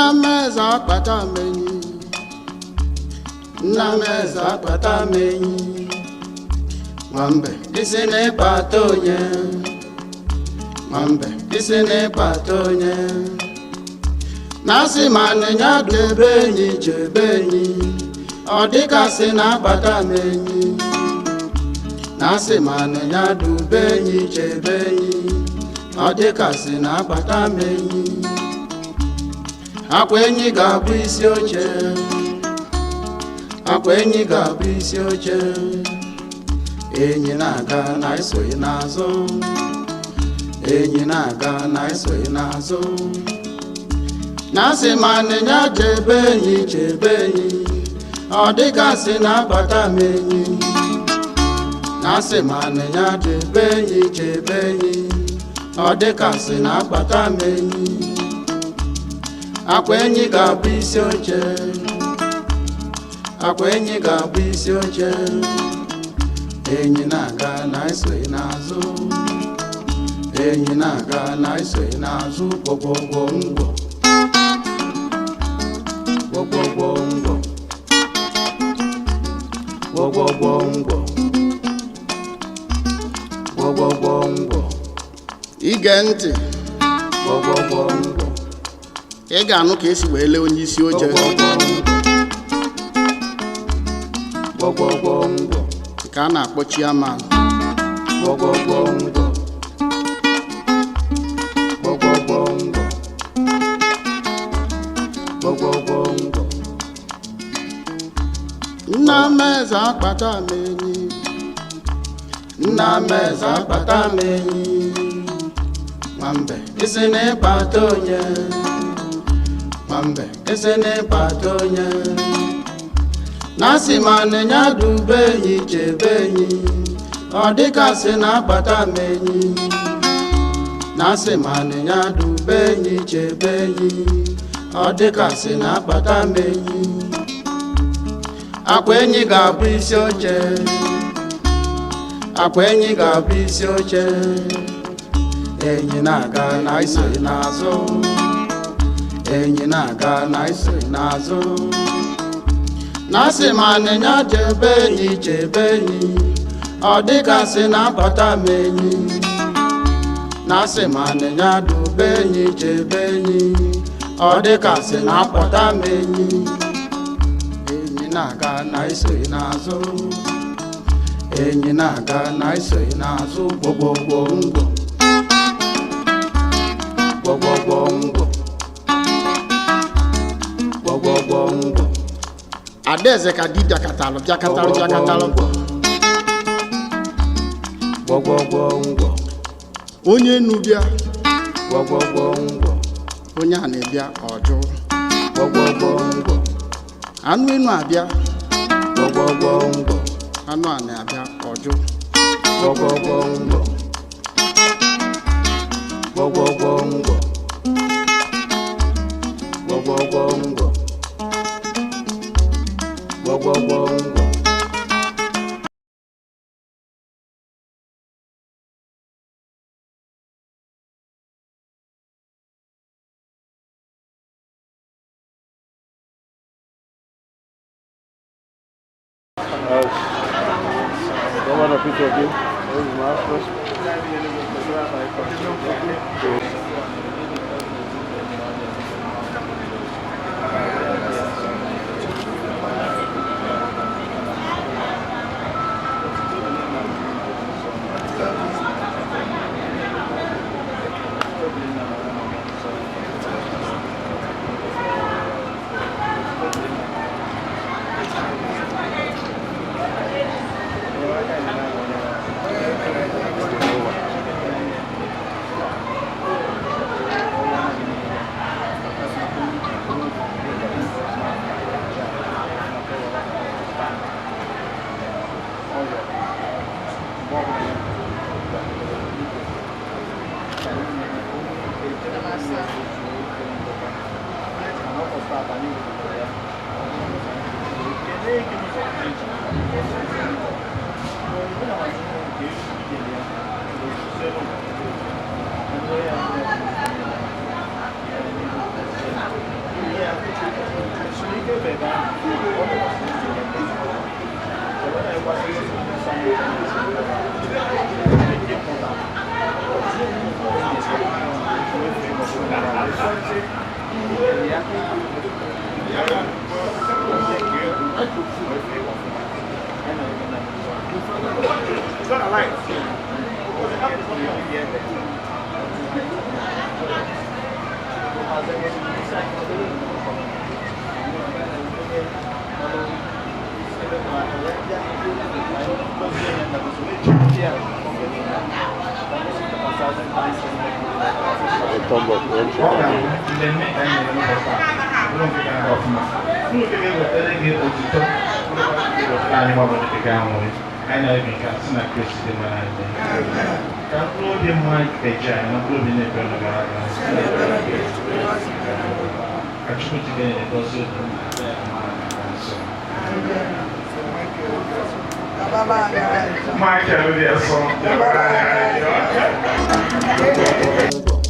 Nnameza akpata menyi, Nnameza akpata menyi. Mwambe isi n'ịkpata onye, Mwambe isi n'ịkpata onye. Nasi manenya debe enyi chebe enyi, ọ dịkasị na-akpata menyi. Nasi manenya dube enyi chebe enyi, ọ dịkasị na-akpata menyi. Akwa enyi ga-abụ isi oche, akwa enyi ga-abụ isi oche. Enyi na-aga na esoghị n'azụ, enyi na-aga na esoghị n'azụ. Nasi manenya chebe enyi chebe enyi, ọ dịgasị na-akpata m enyi. Nasi manenya chebe enyi chebe enyi, ọ dịgasị na-akpata m enyi. Akwa enyi ga-abụ isi oche, akwa enyi ga-abụ isi oche. Enyi na-aga na esoghị n'azụ, enyi na-aga na esoghị n'azụ. Gwogwogwo ngwo, gwogwogwo ngwo, gwogwogwo ngwo, gwogwogwo ngwo. Ige ntị, gwogwogwo ngwo. Ị ga-anụ ka esi wee lee onye isi oche. Gwogwogwo ngwo ka a na-akpọ chairman. Gwogwogwo ngwo, gwogwogwo ngwo, gwogwogwo ngwo. Nnameza akpata m enyi, Nnameza akpata m enyi. Nwambe isi n'ịkpata onye, Nwambe isi n'ịkpata onye. Nasi manenya dube enyi chebe enyi, ọ dịkasị na-akpata m enyi. Nasi manenya dube enyi chebe enyi, ọ dịkasị na-akpata m enyi. Akwa enyi ga-abụ isi oche, akwa enyi ga-abụ isi oche. Enyi na-aga na isoghị n'azụ, enyi na-aga na isoghị n'azụ. Nasi manenya chebe enyi chebe enyi, ọ dịgasị na-akpata m enyi. Nasi manenya dube enyi chebe enyi, ọ dịgasị na-akpata m enyi. Enyi na-aga na isoghị n'azụ, enyi na-aga na isoghị n'azụ. Gwogwogwo ngwo, gwogwogwo ngwo, gwogwogwo ngwo. Adaeze ka di bịakatalụ bịakatalụ bịakatalụ. Gwogwogwo ngwo. Onye enu bịa, gwogwogwo ngwo. Onye a na-ebịa ọjụ. Gwogwogwo ngwo. Anụ enu abịa, gwogwogwo ngwo. Anụ a na-abịa ọjụ. Gwogwogwo ngwo, gwogwogwo ngwo, gwogwogwo ngwo, gwogwogwo ngwo. Governor Peter Obi,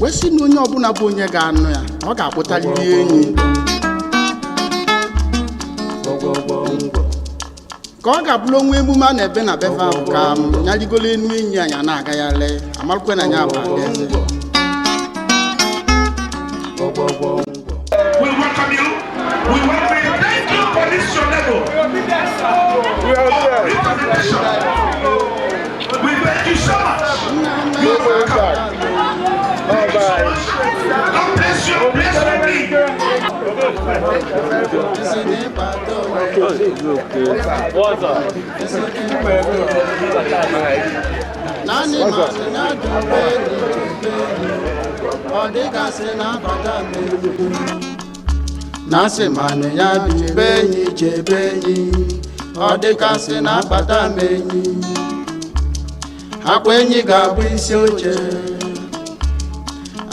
wesi na onye ọbụla bụ onye ga-anụ ya ọ ga-akpụtaliri enyi ka ọ ga-abụrụ onwe emume a na-ebe na befe ahụ ka ya rigolo enu enyi anya na-aga ya lee amarụkwe na ya bụ adaeze. We welcome you. We welcome you. Thank you for this show level. We thank you so much. You are welcome. God bless you. Bless you. Nasi mane ya dubenyi chebenyi odikasi na akpata menyi akwenyi ga-abụ isi oche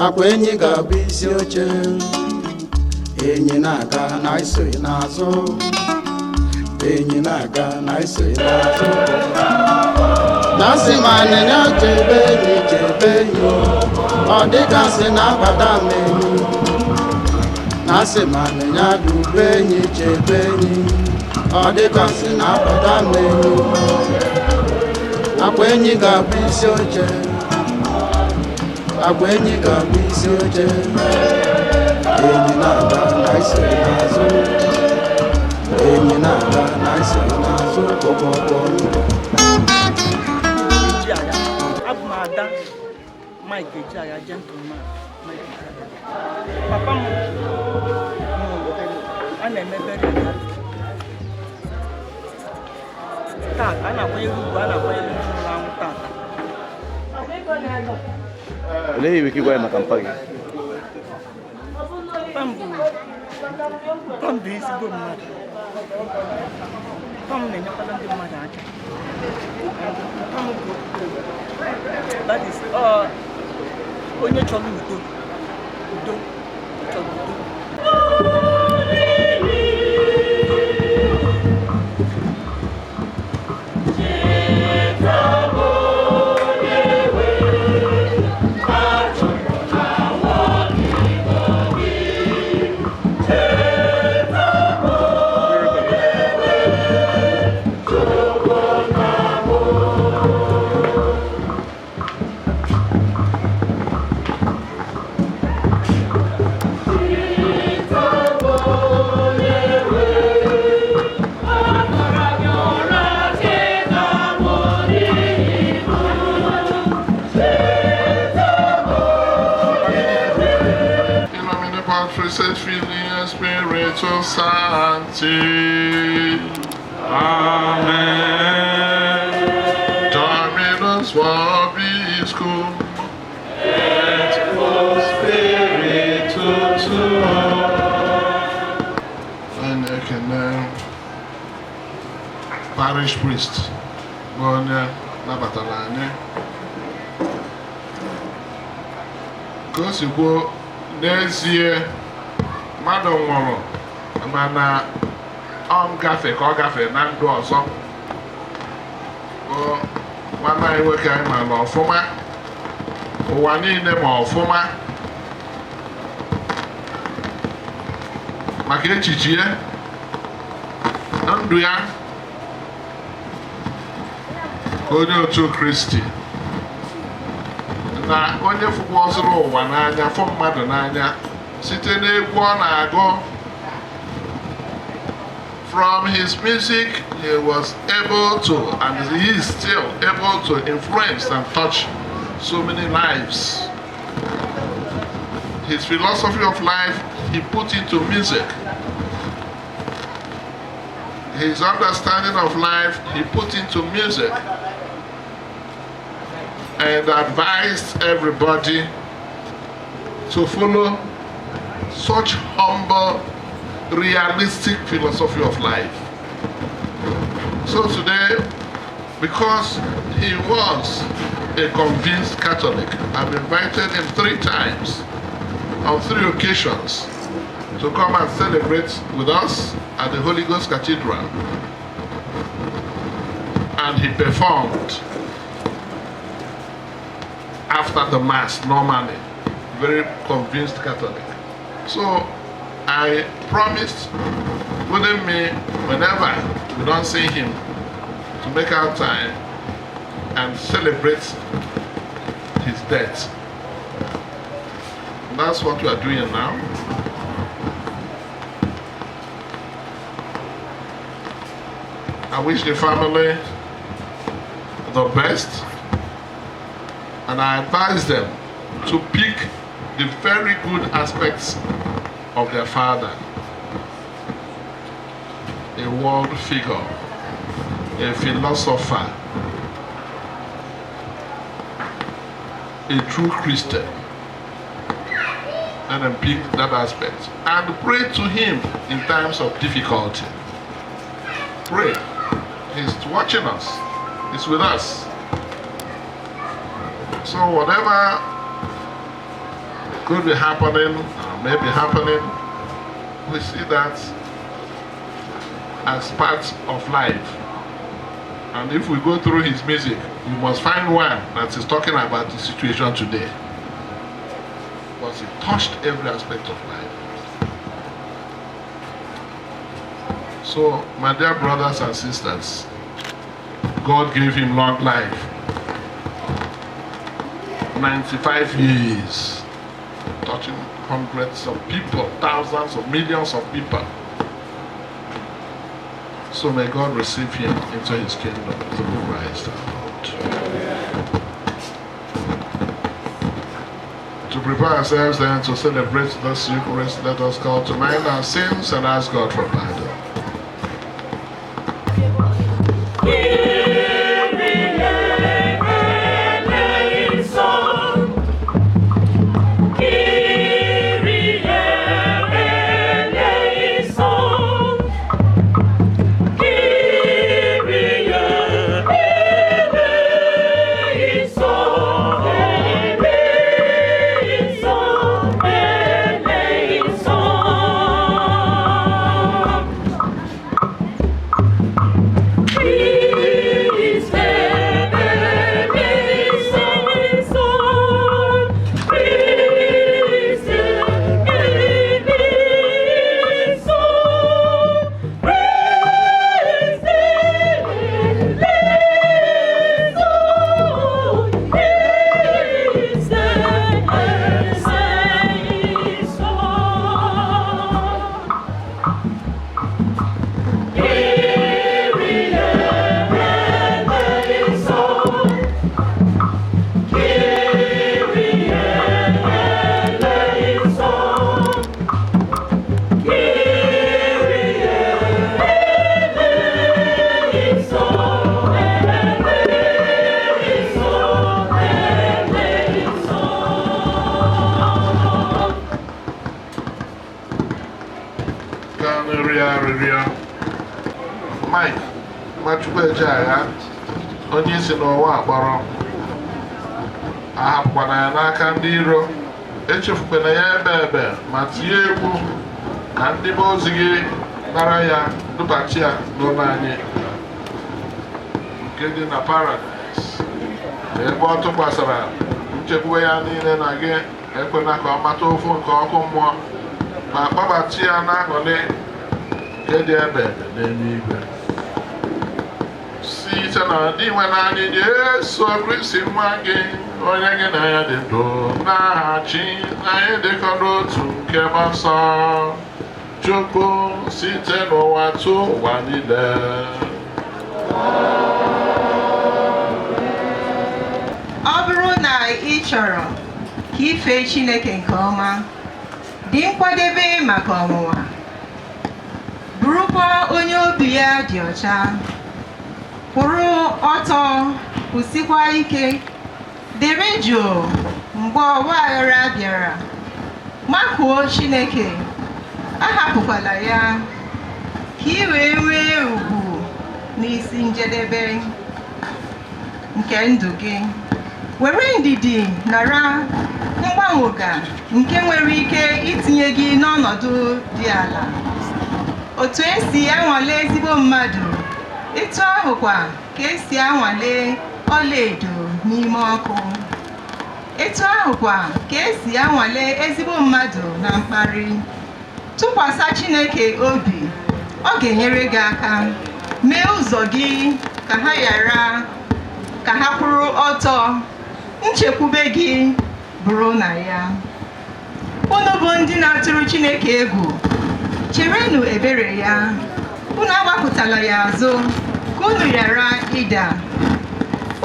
akwenyi ga-abụ isi oche enyi na-aga na isoghị n'azụ enyi na-aga na isoghị n'azụ nasi mane ya chebenyi odikasi na akpata menyi nasi mane ya dubenyi chebenyi odikasi na akpata menyi akwenyi ga-abụ isi oche akwenyi ga-abụ isi oche enyi na-aga na isoghị n'azụ enyi na-aga na isoghị n'azụ kpọkpọkpọ Ejeagha. Abụ m Ada Mike Ejeagha, gentleman Mike Ejeagha. Papa m a na-emebere ya tata, a na-akwanyere ugwu, a na-akwanyere ndị nwụrụ anwụ tata. Olee ihe gwa maka mpa gị? Papa m bụ ezigbo mmadụ. Papa m na-enyekwala ndị mmadụ aka. Papa m bụ that is onye chọrọ udo chọrọ udo. Blessed feeling and spiritual sanity. Amen. Dominus vobiscum et spiritu tuo. And I can parish priest. Bonne Nabatalane. Kosibo n'ezie mmadụ nwụrụ mana ọ gafe ka ọ gafe na ndụ ọzọ nwanne anyị nwoke anyị ma na ọfụma ụwa niile ma ọfụma maka echiche ya ndụ ya ka onye otu Kristi na onye fụkwazịrị ụwa n'anya fụ mmadụ n'anya site n'egwu ọ na-agụ. From his music he was able to, and he is still able to influence and touch so many lives. His philosophy of life he put into music. His understanding of life he put into music, and advised everybody to follow such humble, realistic philosophy of life. So today, because he was a convinced Catholic, I've invited him 3 times on 3 occasions to come and celebrate with us at the Holy Ghost Cathedral. And he performed after the Mass normally, very convinced Catholic. So I promised within me, whenever we don't see him, to make our time and celebrate his death. And that's what we are doing now. I wish the family the best, and I advise them to pick the very good aspects of their father. A world figure, a philosopher, a true Christian. And then pick that aspect and pray to him in times of difficulty. Pray. He's watching us. He's with us. So whatever could be happening, or may be happening, we see that as part of life. And if we go through his music, we must find one that is talking about the situation today. Because it touched every aspect of life. So, my dear brothers and sisters, God gave him long life. 95 years. Touching hundreds of people, thousands of millions of people. So may God receive him into his kingdom through Christ our Lord. To prepare ourselves then to celebrate this Eucharist, let us call to mind our sins and ask God for pardon. Mike, Ejeagha, onye isi n'ụwa akpọrọ, ahapụkwana ya n'aka ndị iro, echefukwana ya ebe ma tinye egwu ka ndị be ozi gị nara ya dubachi ya n'ụlọ anyị nke dị na Paradise, ebe ọ tụkwasara nchekwube ya niile na gị, ekwena ka ọ mata ofu nke ọkụ mmụọ ma kpọbachi ya n'aṅụrị nke dị ebe n'eluigwe. Site na ndị nwe naanị Jesu Kristi nwa gị, onye gị na ya dị ndụ n'aha Chi anyị dịkọ n'otu nke Mmụọ Nsọ, Chukwu site n'ụwa tụ ụwa niile. Ọ bụrụ na ị chọrọ ka ife Chineke nke ọma, dị nkwadebe maka ọnwụnwa, bụrụkwa onye obi ya dị ọcha, kwụrụ ọtọ, kwụsịkwa ike, dere jụụ mgbe ọgba aghara bịara, makụọ Chineke, ahapụkwala ya ka ị wee nwee ugwu n'isi njedebe nke ndụ gị. Were ndidi nara mgbanwoga nke nwere ike itinye gị n'ọnọdụ dị ala. Otu esi anwale ezigbo mmadụ, etu ahụkwa ka esi anwale ọlaedo n'ime ọkụ. Etu ahụkwa ka esi anwale ezigbo mmadụ na mkparị. Tụkwasị Chineke obi, ọ ga-enyere gị aka. Mee ụzọ gị ka ha kwụrụ ọtọ. Nchekwube gị bụrụ na ya. Unu bụ ndị na-atụrụ Chineke egwu, cherenụ ebere ya. Unu agbapụtala ya azụ ka unu ghara ịda.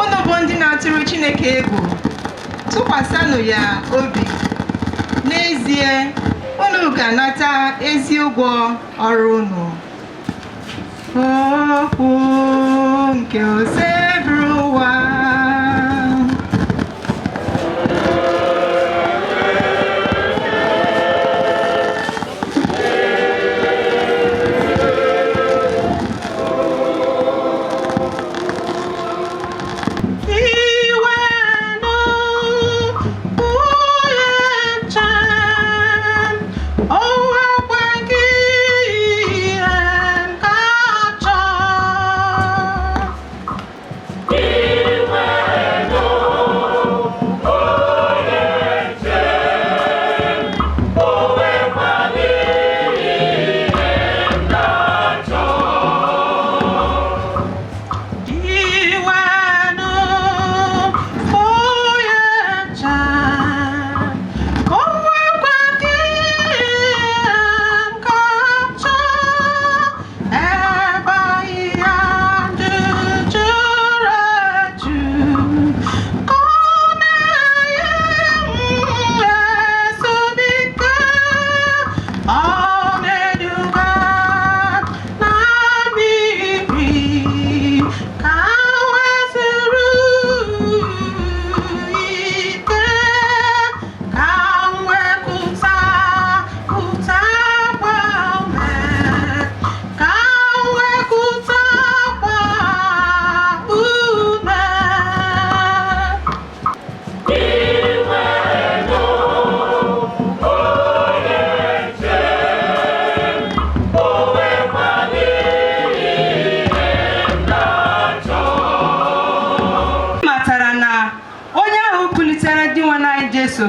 Unu bụ ndị na-atụrụ Chineke egwu, tụkwasịnụ ya obi. N'ezie, unu ga-anata ezi ụgwọ ọrụ unu. Okwu nke ose bụrụ ụwa.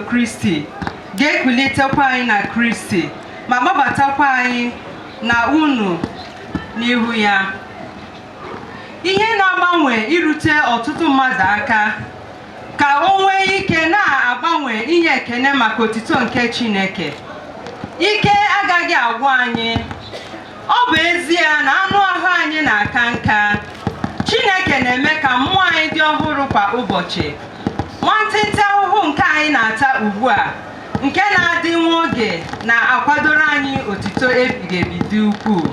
Kristi ga-ekulitekwa anyị na Kristi ma gbabatakwa anyị na unu n'ihu ya. Ihe na-agbanwe irute ọtụtụ mmadụ aka ka o nwee ike na-agbanwe inye ekene maka otito nke Chineke. Ike agaghị agwụ anyị. Ọ bụ ezie na anụ ahụ anyị na-aka nka, Chineke na-eme ka mmụọ anyị dị ọhụrụ kwa ụbọchị. Nwantịntị ahụhụ nke anyị na-ata ugbu a, nke na-adị nwa oge, na-akwadoro anyị otito ebighị ebi dị ukwuu.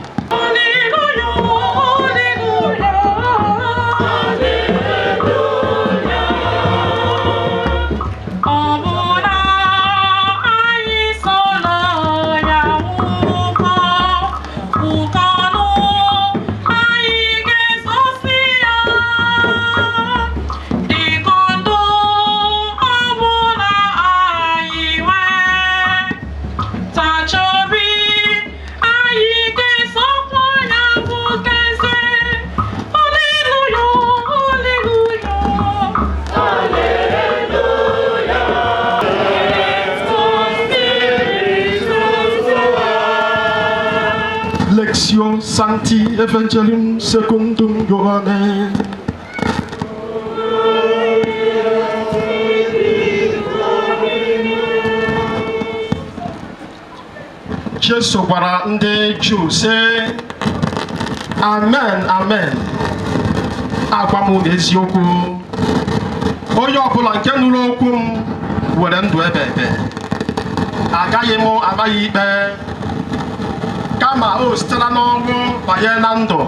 Lectio Sancti Evangelium Secundum Johannem. Jesu gwara ndị Juu sị, amen amen, agwa m eziokwu, onye ọbụla nke nụrụ okwu m were ndụ ebe ebe, agaghị m amaghị ikpe, kama o sitela n'ọnwụ banye na ndụ.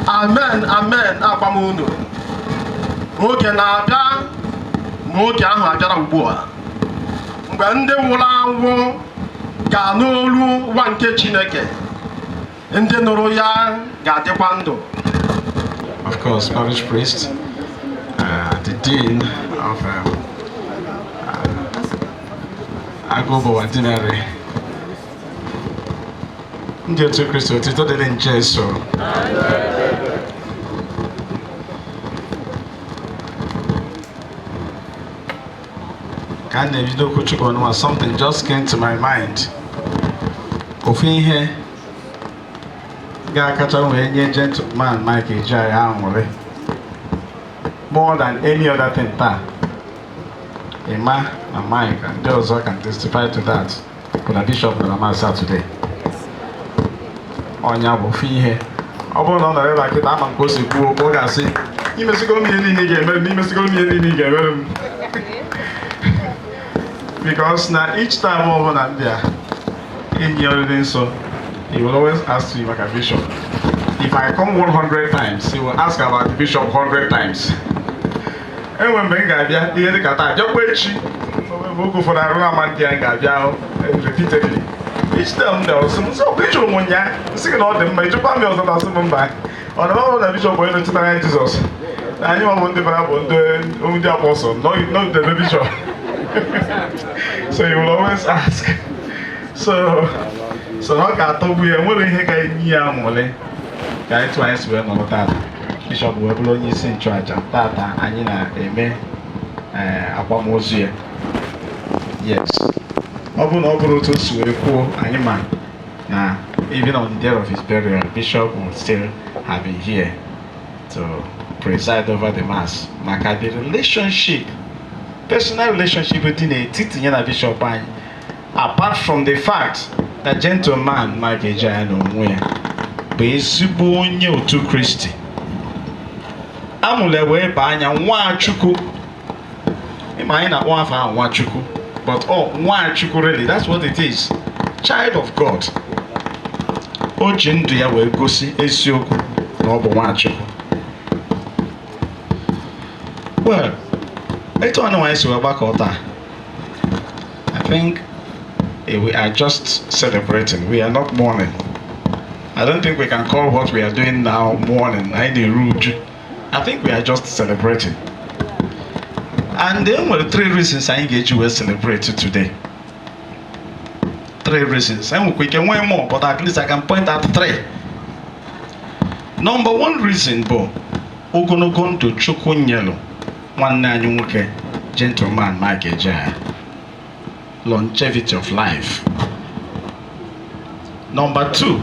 Amen amen, agwa m unu, oge na-abịa ma oge ahụ abịara ugbu a, mgbe ndị nwụrụ anwụ ga-anụ olu nwa nke Chineke, ndị nụrụ ya ga-adịkwa ndụ. Of course, parish priest, the dean of Agobo Ordinary. Ndị otu Kristo otito dịrị Jesu. Ka a na-ebido okwu Chukwu ọnụma, something just came to my mind. Ofu ihe ga-akacha wee nye gentleman Mike Ejeagha aṅụrị more than any other thing taa. Emma na Mike and ndị ọzọ can testify to that. Kuna Bishop na Masa today. Ọnya bụ ofu ihe. Ọ bụrụ na ọ nọrọ ebe a kịta ama nke o si kwuo okwu, ọ ga-asị imesigo m ihe niile ị ga-emere m, imesigo m ihe niile ị ga-emere m. Because now each time over Nambia in your so he will always ask you like a bishop. If I come 100 times, he will ask about the bishop 100 times. And when Bengabia, he had a kata, just wait, go for the Ramantia and Gabia repeatedly. Each time there was some so bishop one ya, singing all them, my Japan was about some by. On the bishop went to Jesus. I knew I wanted the apostle, not the bishop. So you will always ask. So I got to be a willing to get twice when on that. Bishop will blow is in charge of that and amen. Yes. Open over to Sueco Anima. Now, even on the day of his burial, Bishop will still have been here to preside over the mass. Maka the relationship, personal relationship between a teaching and a bishop, apart from the fact that gentleman Mike Ejeagha no nwere bụ ezigbo onye otu Kristi. Amụle wee baa anya Nwachukwu. Ịma anyị na-akpọ afọ ahụ Nwachukwu, but Nwachukwu really, that's what it is. Child of God. O ji ndụ ya wee gosi eziokwu na ọ bụ Nwachukwu. Well, etu anụ anyị si wee gbakọ taa, I think we are just celebrating. We are not mourning. I don't think we can call what we are doing now mourning. I think we are just celebrating. And then there were 3 reasons I engage you to celebrate today. 3 reasons. And we can way more, but at least I can point out 3. Number 1 reason, bo ogonogon to Chukwu nyelo nwanne anyị nwoke gentleman Mike Ejeagha. Longevity of life. Number 2,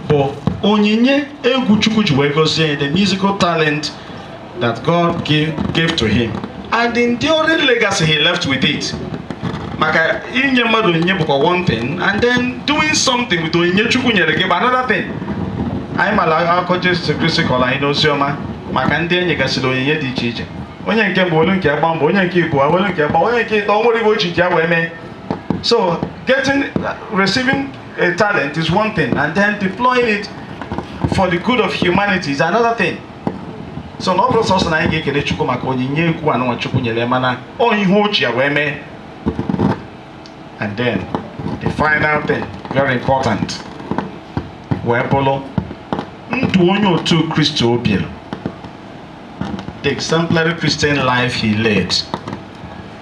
bụ onyinye egwu Chukwu ji wee gozie the musical talent that God gave to him and the enduring legacy he left with it. Maka inye mmadụ onyinye bụkwa one thing, and then doing something with onyinye Chukwu nyere gị bụ another thing. Anyị mara akụkọ Jesu Kristi kọrọ anyị n'oziọma maka ndị enyi gasịrị onyinye dị iche iche. Onye nke mbụ olu nke agba mbụ, onye nke ibu olu nke agba, onye nke ịtọ nwere ibe ochi ji ya wee mee. So receiving a talent is one thing, and then deploying it for the good of humanity is another thing. So na ọ bụrụ sọsọ na anyị ga-ekele Chukwu maka onyinye ekwu anụnwa Chukwu nyere mana ọ ihe o ji ya wee mee. And then the final thing, very important, wee bụrụ ndụ onye otu Kristi obi, the exemplary Christian life he led.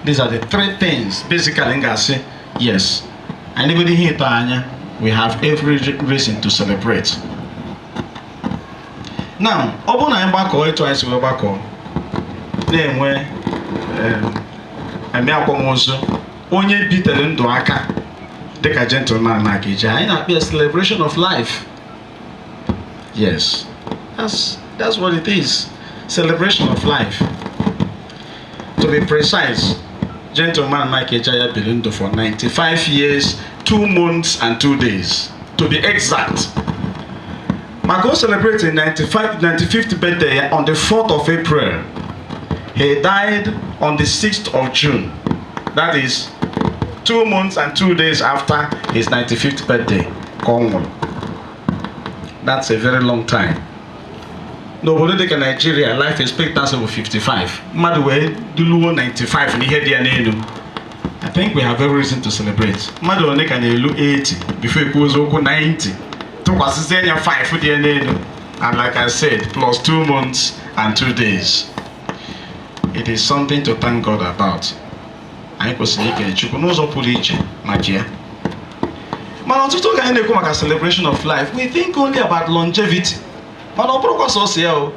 These are the 3 things basically in Gasi. Yes, anybody here Tanya, we have every reason to celebrate. Now, open na mbako twice we bako. Na-enwe eme akwamozu onye bitere ndụ aka dịka gentleman Mike Ejeagha. Anyị na-akpọ a celebration of life. Yes, that's what it is. Celebration of life. To be precise, gentleman Mike Ejeagha belonged for 95 years, 2 months and 2 days. To be exact. Marco celebrated 95th birthday on the 4th of April. He died on the 6th of June. That is 2 months and 2 days after his 95th birthday. That's a very long time. Nobody in Nigeria, life expectancy of 55. Mmadụ wee duluo 95 n'ihe dị ya n'elu. I think we have every reason to celebrate. Mmadụ one ka na-elu 80 before e kwuo okwu 90. Tụkwasịsị anya 5 dị n'elu. And like I said, plus 2 months and 2 days. It is something to thank God about. Anyị kwesịrị ikele Chukwu n'ụzọ pụrụ iche maka ya. Mana ọtụtụ oge anyị na-ekwu maka celebration of life, we think only about longevity. Mana ọ bụrụkwa sọsọ ya o.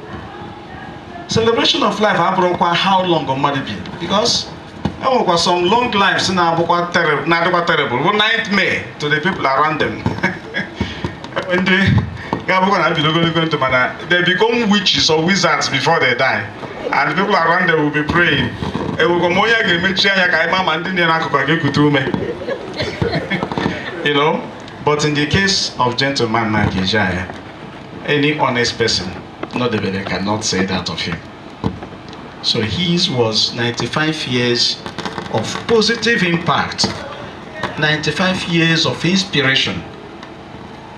Celebration of life abụrụkwa how long mmadụ bi. Because e nwekwa some long lives na-adịkwa terrible, bụ nightmare to the people around them. Ndị ga-abụkwa na bido ogologo ndụ mana they become witches or wizards before they die. And the people around them will be praying. Ewekwa ma onye ga-emechi anya ka ịma ma ndị nọ n'akụkụ ga-ekute ume. You know, but in the case of gentleman like Ejeagha, any honest person, not the better, cannot say that of him. So his was 95 years of positive impact, 95 years of inspiration,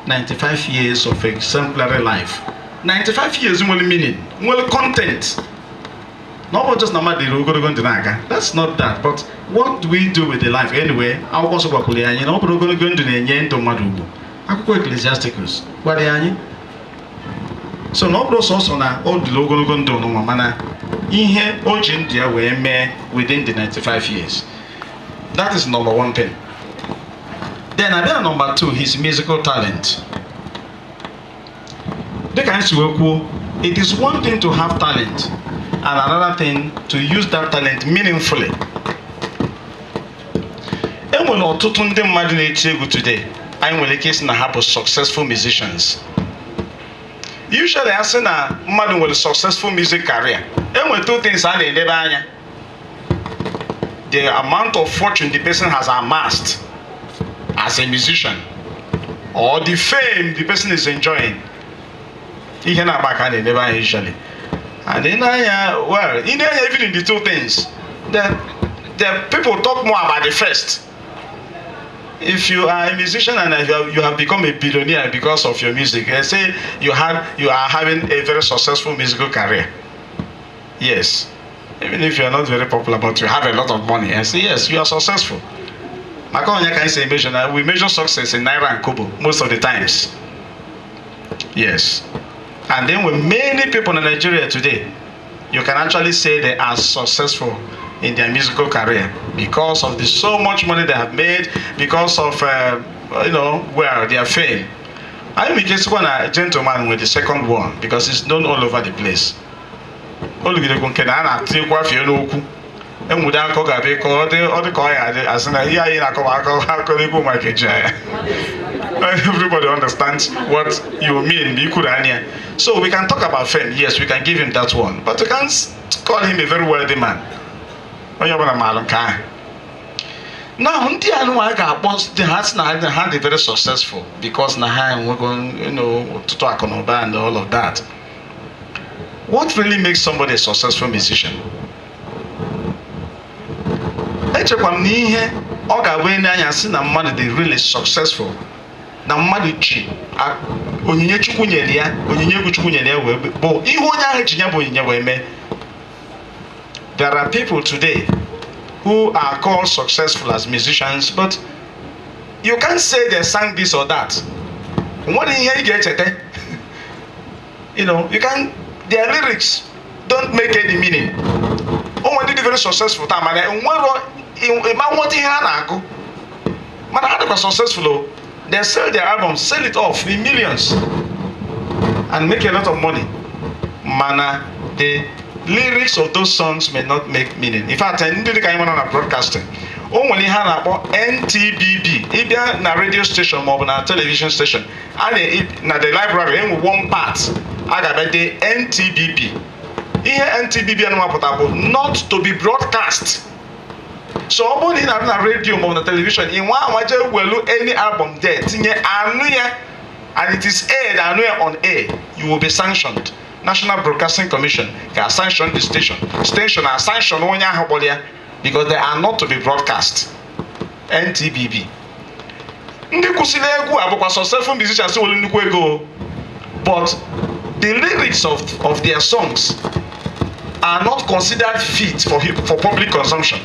95 years of exemplary life, 95 years with meaning, with content. Not just that's not that, but what do we do with the life anyway? I was going to Ecclesiasticus. So no also na old ogologo ndụ no mana ihe o ji ndị ya wee mee within the 95 years. That is number one thing. Then again, number two, his musical talent. It is one thing to have talent and another thing to use that talent meaningfully. Enwere ọtụtụ ndị mmadụ na-eti egwu today, anyị nwere ike isi na ha bụ successful musicians. Usually, I say na mmadụ nwere successful music career. Enwere two things a na-edebe anya. The amount of fortune the person has amassed as a musician, or the fame the person is enjoying. Ihe na-agba ka a na-edebe anya usually. And in well, even in the two things, the people talk more about the first. If you are a musician and you have become a billionaire because of your music, let's say you are having a very successful musical career. Yes. Even if you are not very popular, but you have a lot of money, I say yes, you are successful. We measure success in Naira and Kobo most of the times. Yes. And then with many people in Nigeria today, you can actually say they are successful in their musical career because of the so much money they have made, because of their fame. I am just one a gentleman with the second one because it's known all over the place. Everybody understands what you mean. So we can talk about fame. Yes, we can give him that one, but we can't call him a very wealthy man. Now, they are very successful because we're going, to talk on and all of that. What really makes somebody a successful musician? They really successful. Na mmadụ chi onyinye Chukwu nyere ya, onyinye egwu Chukwu nyere ya bụ ihe onye ahụ ji ya bụ onyinye wee mee. There are people today who are called successful as musicians, but you can't say they sang this or that. What in here you get it? Their lyrics don't make any meaning. Oh, when they very successful time, and what they successful. They sell their albums, sell it off in millions, and make a lot of money. The lyrics of those songs may not make meaning. In fact, I didn't on broadcasting. Only NTBB, either na radio station or na television station, and na the library in one part. I got the NTBB. Here NTBB and not to be broadcast. So only in a radio or on television, in one will look any album there, and it is aired on air, you will be sanctioned. National Broadcasting Commission can sanction the station. Station are sanctioned because they are not to be broadcast. NTBB. Successful musicians, but the lyrics of their songs are not considered fit for public consumption.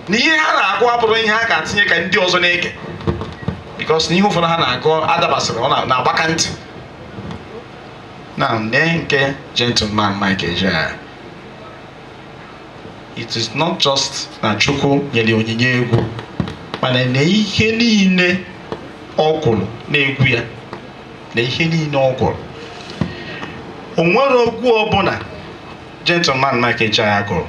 na ihe ha na-agụ abụrụ ihe ha ga-atinye ka ndị ọzọ na-ege, because na ihe ụfọdụ ha na-agụ adabasịrị ọ na-agbaka ntị. Na nne nke gentleman Mike Ejeagha, it is not just na Chukwu nyere onyinye egwu, mana na ihe niile ọ kwuru na-egwu ya, na ihe niile ọ kwuru. O nwere okwu ọbụla gentleman Mike Ejeagha gụrụ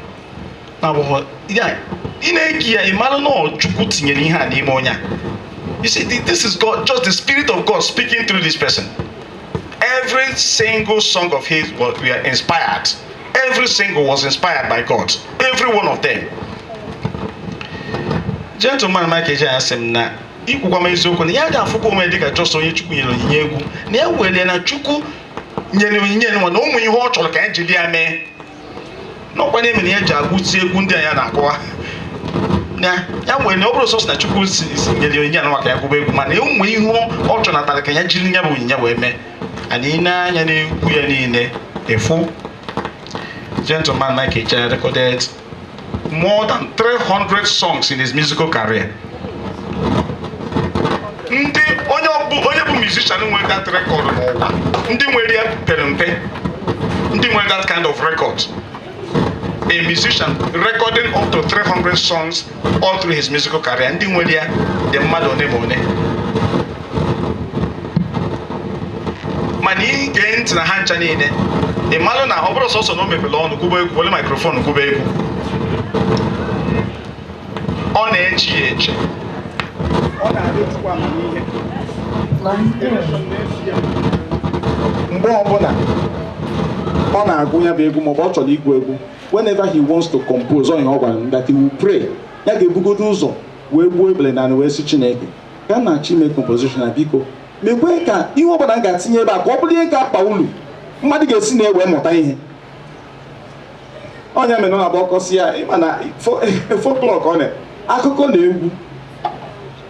na-abụghị ya ị na-egi ya, ị mara na Chukwu tinyere ihe a n'ime onye a. You see, this is God, just the Spirit of God speaking through this person. Every single song of his we are inspired. Every single was inspired by God. Every one of them. Gentleman Mike Ejeagha sị m na ikwukwa m eziokwu na ya ga-afụkwa onwe dịka just onye Chukwu nyere onyinye egwu, na ya were na Chukwu nyere onyinye nwa na ụmụ ihe ọ chọrọ ka ya jiri ya mee. N'ọkwa na-eme na ya ji agwụti egwu ndị a ya na-akọwa. Na ya nwere na ọ bụrụ sọsọ na Chukwu si nyere onyinye a maka ya gwụba egwu, mana ụmụ ihe ọ chọnatara ka ya jiri ya bụ onyinye wee mee. Anyị na-anya n'egwu ya niile efu. Gentleman Mike Ejeagha recorded more than 300 songs in his musical career. Ndị onye bụ musician nwere that record n'ụwa, ndị nwere ya pere mpe, ndị nwere that kind of record. A musician recording up to 300 songs all through his musical career, ndị nwere ya dị mmadụ one ma one. Mana ị gee ntị na ha ncha niile, ị malụ na ọ bụrụ sọsọ na o mepere ọnụ kwụba egwu, were microphone kwụba egwu, ọ na-eche ya eche, ọ na-adịtụkwa amamihe. Mgbe ọbụla ọ na-agụ ya bụ egwu maọbụ ọ chọrọ igwu egwu, whenever he wants to compose, ọ gwara m that he will pray, ya ga-ebugodo ụzọ wee gbuo ebele na wee sị Chineke ka na Chime composition na biko mekwe ka ihe ọbụla m ga-atinye ebe a ka ọ bụrụ ihe ga-akpa ulu mmadụ ga-esi na ewe mụta ihe. Onye mere na agbakọsị ya ịma na folklore ọ na akụkọ na egwu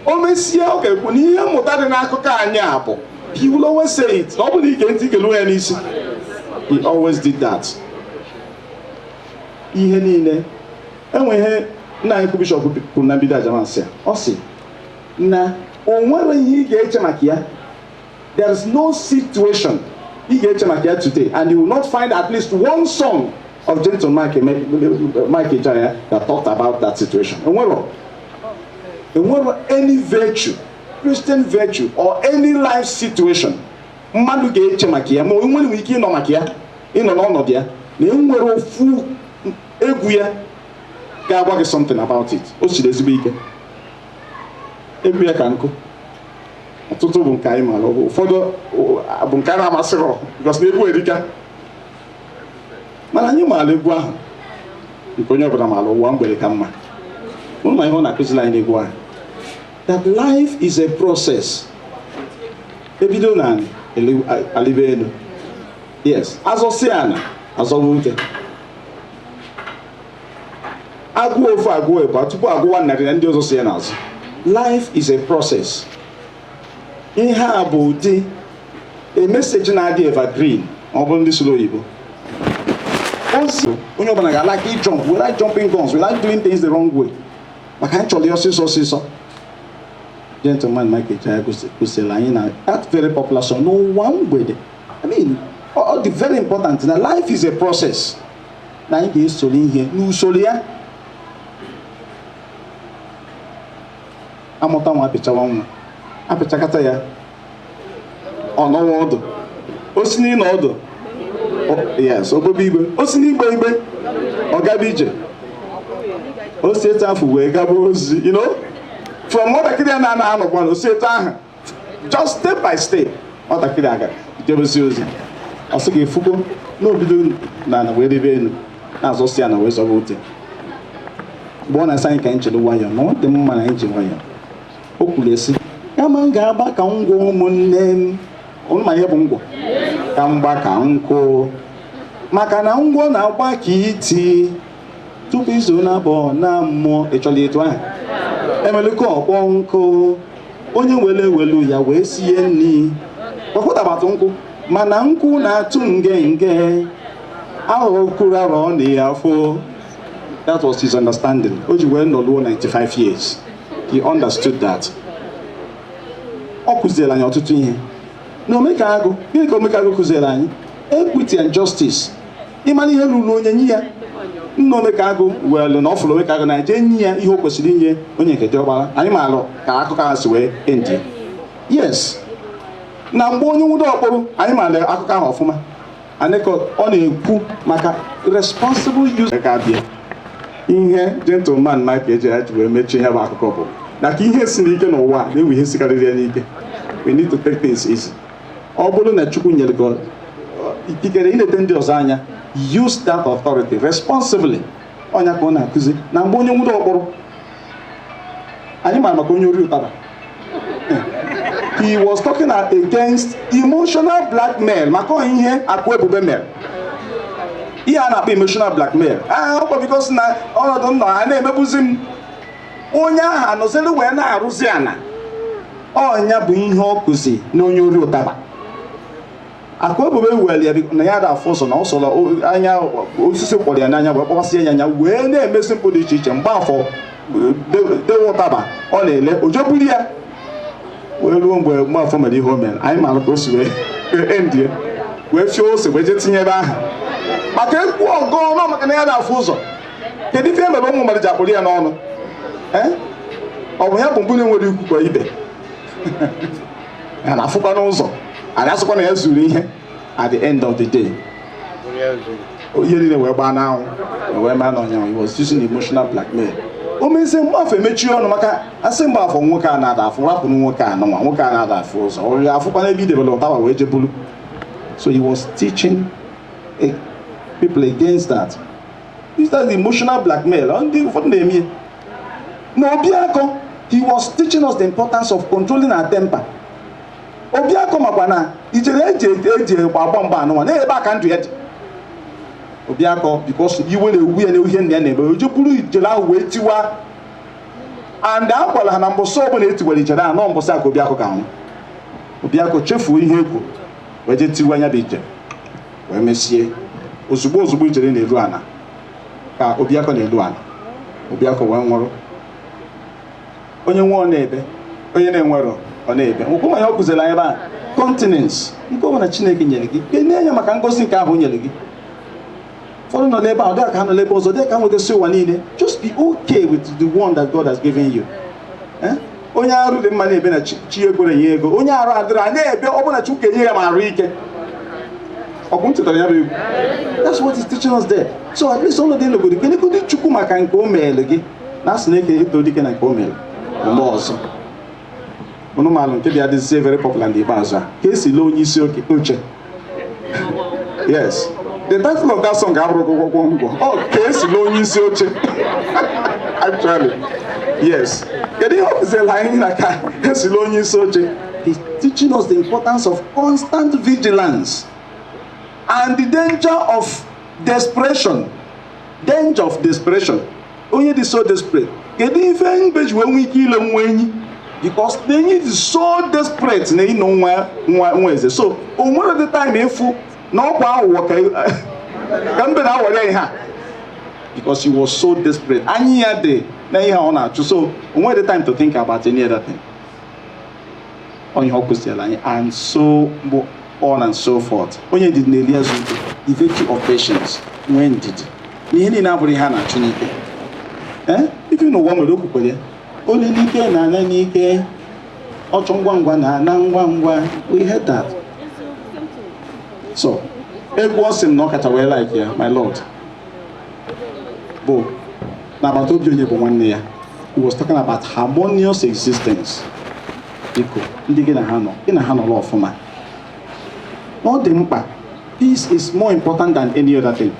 o mesie ọ ga-ekwu na ihe mmụta dị n'akụkọ anyị a bụ, he will always say it. Ọ bụrụ na ige ntị ikelu ya n'isi, he always did that. Ihe niile enwe ihe nna anyị bishọp kwuru na mbido ajamasị, ọ sị na o nwere ihe ị ga-eche maka ya. There is no situation ị ga-eche maka ya today and you will not find at least one song of gentleman Mike Ejeagha that talked about that situation. Enwero any virtue, Christian virtue or any life situation mmadụ ga-eche maka ya ma o nwere ike ịnọ maka ya, ịnọ n'ọnọdụ ya, na enwere ofu egwu ya ga-agwa gị something about it. O siri ezigbo ike. Egwu ya ka nkụ. Ọtụtụ bụ nke anyị mara, ụfọdụ bụ nke a na-amasịrị because na egwu erika. Mana anyị maara egwu ahụ nke onye ọbụla maara, ụwa mgbede ka mma. Ụmụ ihe ọ na-akụziri anyị n'egwu ahụ, that life is a process. Ebido na alibe elu. Yes, azọsi ana azọba ute. Agụ ofu agụ ebe tupu agụwa narị na ndị ọzọ si ya n'azụ. Life is a process. Ihe a bụ ụdị a message na-adị evergreen, ọ bụrụ ndị sụrụ oyibo. Onye ọbụla ga like jump without jumping guns, without doing things the wrong way. Maka anyị chọrọ ya ọsịsọ. Gentleman Mike Ejeagha gosiri anyị na that very popular song n'ụwa mgbede. I mean, all the very important na life is a process. Na anyị ga-esoro ihe n'usoro ya. Amụta nwa apịchawa nwa, apịchakata ya ọ nọwa ọdụ, o si n'ịnọ ọdụ, yes, obobe igbe, o si n'igbe igbe ọ gaba ije, o si etu afọ wee gaba ozi, you know, from nwatakịrị ya na-anọkwa na o si etu ahụ, just step by step nwatakịrị aga jebezi ozi. Ọ sị ga-efugo n'obido na wee debe elu na-azọsi ya na wee zọba ute. Mgbe ọ na-asa anyị ka anyị chere nwayọọ na ọ dị mma na anyị ji nwayọọ, o kwuru esi kama m ga-agba ka ngwa ụmụnne m, ụnụ ma ihe bụ ngwa, ka mgba ka nkụ, maka na ngwa na-agba ka iti tupu iso na-abụọ na mmụọ. Ị chọrọ etu ahụ emelụka ọkpọ nkụ, onye wele ewelu ya wee sie nri kpọkọtabatụ nkwụ, mana nkwụ na-atụ ngenge ahụ kwuru arọ ọ na ya afọ That was his understanding. O ji wee nọluo 95 years. He understood that. Ọ kụziere anyị ọtụtụ ihe. Na Omekagụ, gịnị ka Omekagụ kụziere anyị? Equity and justice. Ịmara ihe ruru onye nye ya. Nna Omekagụ were na ọ fụrụ Omekagụ na eje nye ya ihe o kwesịrị inye onye nke diọkpara. Anyị maara ka akụkọ ha si wee endi. Yes. Na mgbe onye nwụrụ ọkpụrụ, anyị maara akụkọ ahụ ọfụma. Aneko ọ na-ekwu maka responsible use ka bịa. Ihe gentleman Mike Ejeagha ji wee mechie ya bụ akụkọ bụ na ka ihe siri ike n'ụwa na-enwe ihe sikarịrị ya n'ike. We need to take things easy. Ọ bụrụ na Chukwu nyere gị ikikere ileta ndị ọzọ anya, use that authority responsibly. Ọnya ka ọ na-akụzi na mgbe onye nwụrụ ọkpụrụ, anyị mara maka onye ori ụtaba. He was talking against emotional blackmail. Maka ihe akụ ebube mere. Ihe a na-akpọ emotional blackmail. Ọkwa because na ọnọdụ nọ ha na-emebuzi m. Onye ahụ anọziri wee na-arụzi ana. Ọnya bụ ihe ọ kụzi na onye ori ụtaba. Akụ ebube were ya na ya da-afụ ụzọ na ụsọrọ anya osisi kpọrọ ya n'anya wee kpọkasị ya anya wee na-emesi mpụ dị iche iche. Mgbe afọ dewe ụtaba ọ na-ele o jeburu ya. Wee ruo mgbe mgbafọ mere ihe o mere, anyị mara ka o si wee endie wee fie ose wee jee tinye ebe ahụ maka ekwu ọgọ ọnụ maka na ya na-afụ ụzọ. Kedu ife mere ụmụ mmadụ ji akpụrụ ya n'ọnụ? Ọ bụ ya bụ mbụ na-enwere ikwu kwa ibe ya na-afụkwa n'ụzọ, anyị asụkwa na ya zuru ihe. At the end of the day, ihe niile wee gbaa n'anwụ wee maa n'ọnya. He was using emotional blackmail. O mezie mgbafọ emechi ọnụ maka asị mgbafọ nwoke a na-ada afụ rapụrụ nwoke a nwa nwoke a na-ada afụ ụzọ ọ ya afụkwa n'ebe idebere ụtaba wee jebulu. So he was teaching people against that. Is that the emotional blackmail? Ndị ụfọdụ na-eme na Obiakọ, he was teaching us the importance of controlling our temper. Obiakọ makwa na ijere eji agba mgba anụnwa na-ebe aka ndụ ya dị. Obiakọ, because iwe na-ewu ya na ihe nna ya na-ebe o jeburu ijere ahụ wee tiwa, and akwala ha na mbọsị ọbụla etiwara ijere ahụ nọ mbọsị aka Obiakọ ka nwụ. Obiakọ chefuo ihe egwu wee je tiwa anya bụ ije wee mesie ozugbo ijere na-eru ana ka Obiakọ na-eru ana. Obiakọ wee nwụrụ. Onye nwe ọ na-ebe, onye na-enwero ọ na-ebe. Nkwụma ya ọ kụziri anyị ebe a continence nke ọ na Chineke nyere gị kenye ya maka ngozi nke ahụ nyere gị. Ụfọdụ nọ n'ebe ahụ, dị ka ha nọ n'ebe ọzọ, dị ka ha nwetasi ụwa niile. Just be okay with the one that God has given you. Onye arụ dị mma na-ebe na chi ekwere nye ego, onye arụ adịrị a na-ebe ọ bụ na Chukwu kenye ya ma arụ ike. Ọkụ m chetara ya bụ egwu. That's what he's teaching us there. So at least ọnọdụ dị n'obodo kenekodi Chukwu maka nke o meere gị na asị na-eke eto dike na nke o mere mgbe ọzọ. Unu maalụ nke bịa dịzie very popular ndị ikpeazụ a ka esi lee onye isi oche. Yes. The title of that song abụrụ gwọgwọgwọ. Oh, ka esi lee onye isi oche. Actually, yes. Kedu ihe ọ kụziere anyị na ka esi lee onye isi oche? He's teaching us the importance of constant vigilance and the danger of desperation. Danger of desperation. Onye dị so desperate. Kedu ife mbe ji wee nwee ike ile nwa enyi? Because the enyi is so desperate na ịnọ nwa eze. So o nwere the time efu na ọkwa aghụghọ ka mbe na-awere ihe a. Because he was so desperate. Anyị ya dị na ihe ọ na-achụ. So o nwere the time to think about any other thing. Onye ọ kụziere anyị and so on and so forth. Onye ndidi na-eli azụ ike. The virtue of patience. Nwee ndidi. N'ihe niile abụrụ ihe a na-achụ n'ike. Ife n'ụwa nwere okwukwere ya. Onye n'ike na-ana n'ike, ọchụ ngwa ngwa na-ana ngwa ngwa. We heard that. So, egwu ọ sị m na ọ kacha wee like ya, my lord, bụ na agbata obi onye bụ nwanne ya. He was talking about harmonious existence. Biko, ndị gị na ha nọrọ ọfụma. Ọ dị mkpa. Peace is more important than any other thing.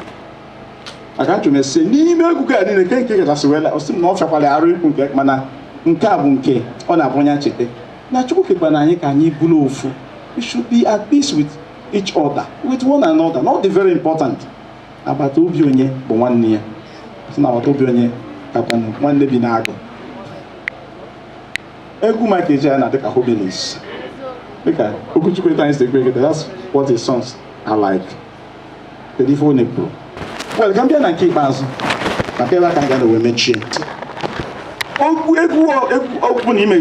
Agaghị m sị n'ime egwu ka niile nke kachasị wee osi m na ọ fịakwara arụ ikwu nke mana nke a bụ nke ọ na-abụ onye chete na Chukwu kekwana anyị ka anyị bụrụ ofu. We should be at peace with each other, with one another. Not the very important. Agbata obi onye bụ nwanne ya. Sị na agbata obi onye kakwanụ nwanne bi n'agụ. Egwu Mike Ejeagha na dịka hobilis. Dịka Okwuchukwu anyị si ekpe ekete, that's what his sons are like. Kedu ife ọ na-ekwu? Well, ka m bịa na nke ikpeazụ. maka ebe aka ga na wee mechie okwu na ime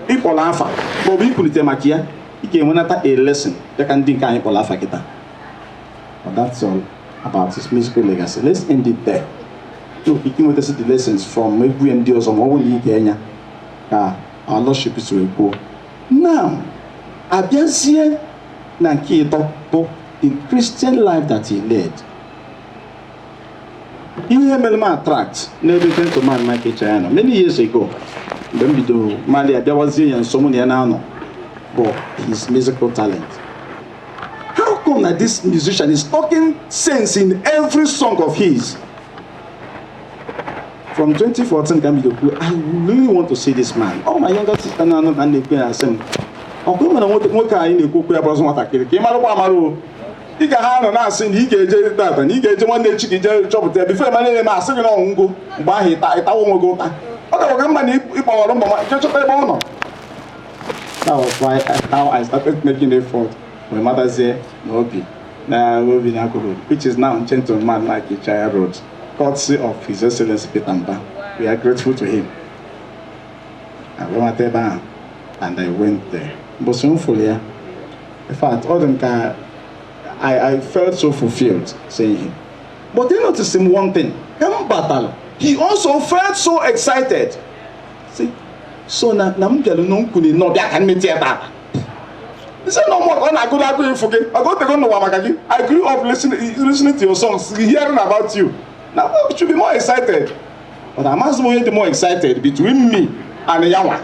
ịkpọrọ afa ma ọ bụ ikwulite maka ya ị ga-enwenata a lesson dịka ndị nke anyị kpọrọ afa kịta. But that's all about his musical legacy. Let's end it there. So you can see the lessons from egwu ndị ọzọ ma ọ bụrụ na ị ga-enya ka our Lordship is wee kwuo. Now abịazie na nke ịtọ bụ the Christian life that he led. Ihe mere m attract n'ebe gentleman Mike Ejeagha many years ago, mgbe m bidoro mali abịawazie ya nso mụ na ya na-anọ, bụ his musical talent. How come that this musician is talking sense in every song of his? From 2014, I really want to see this man. Oh, my younger sister now and they say, "Oh, come on, what can I do? What I can do? Amaru. He can have an ass in he gave that and he gave one day chicken job there before my name is saying on go buy it. I won't go. Okay, money if I don't just pay on. That was why now I started making effort. My mother said, "No, now we'll be which is now Gentleman Mike Ejeagha Road, courtesy of His Excellency Peter Mba. We are grateful to him." I went there and I went there. But soon in fact, all them I felt so fulfilled seeing him. But then noticed him one thing. He also felt so excited. See, so now he said, "No more. I grew up listening to your songs, hearing about you. Now we should be more excited." But I must be more excited between me and Yawa.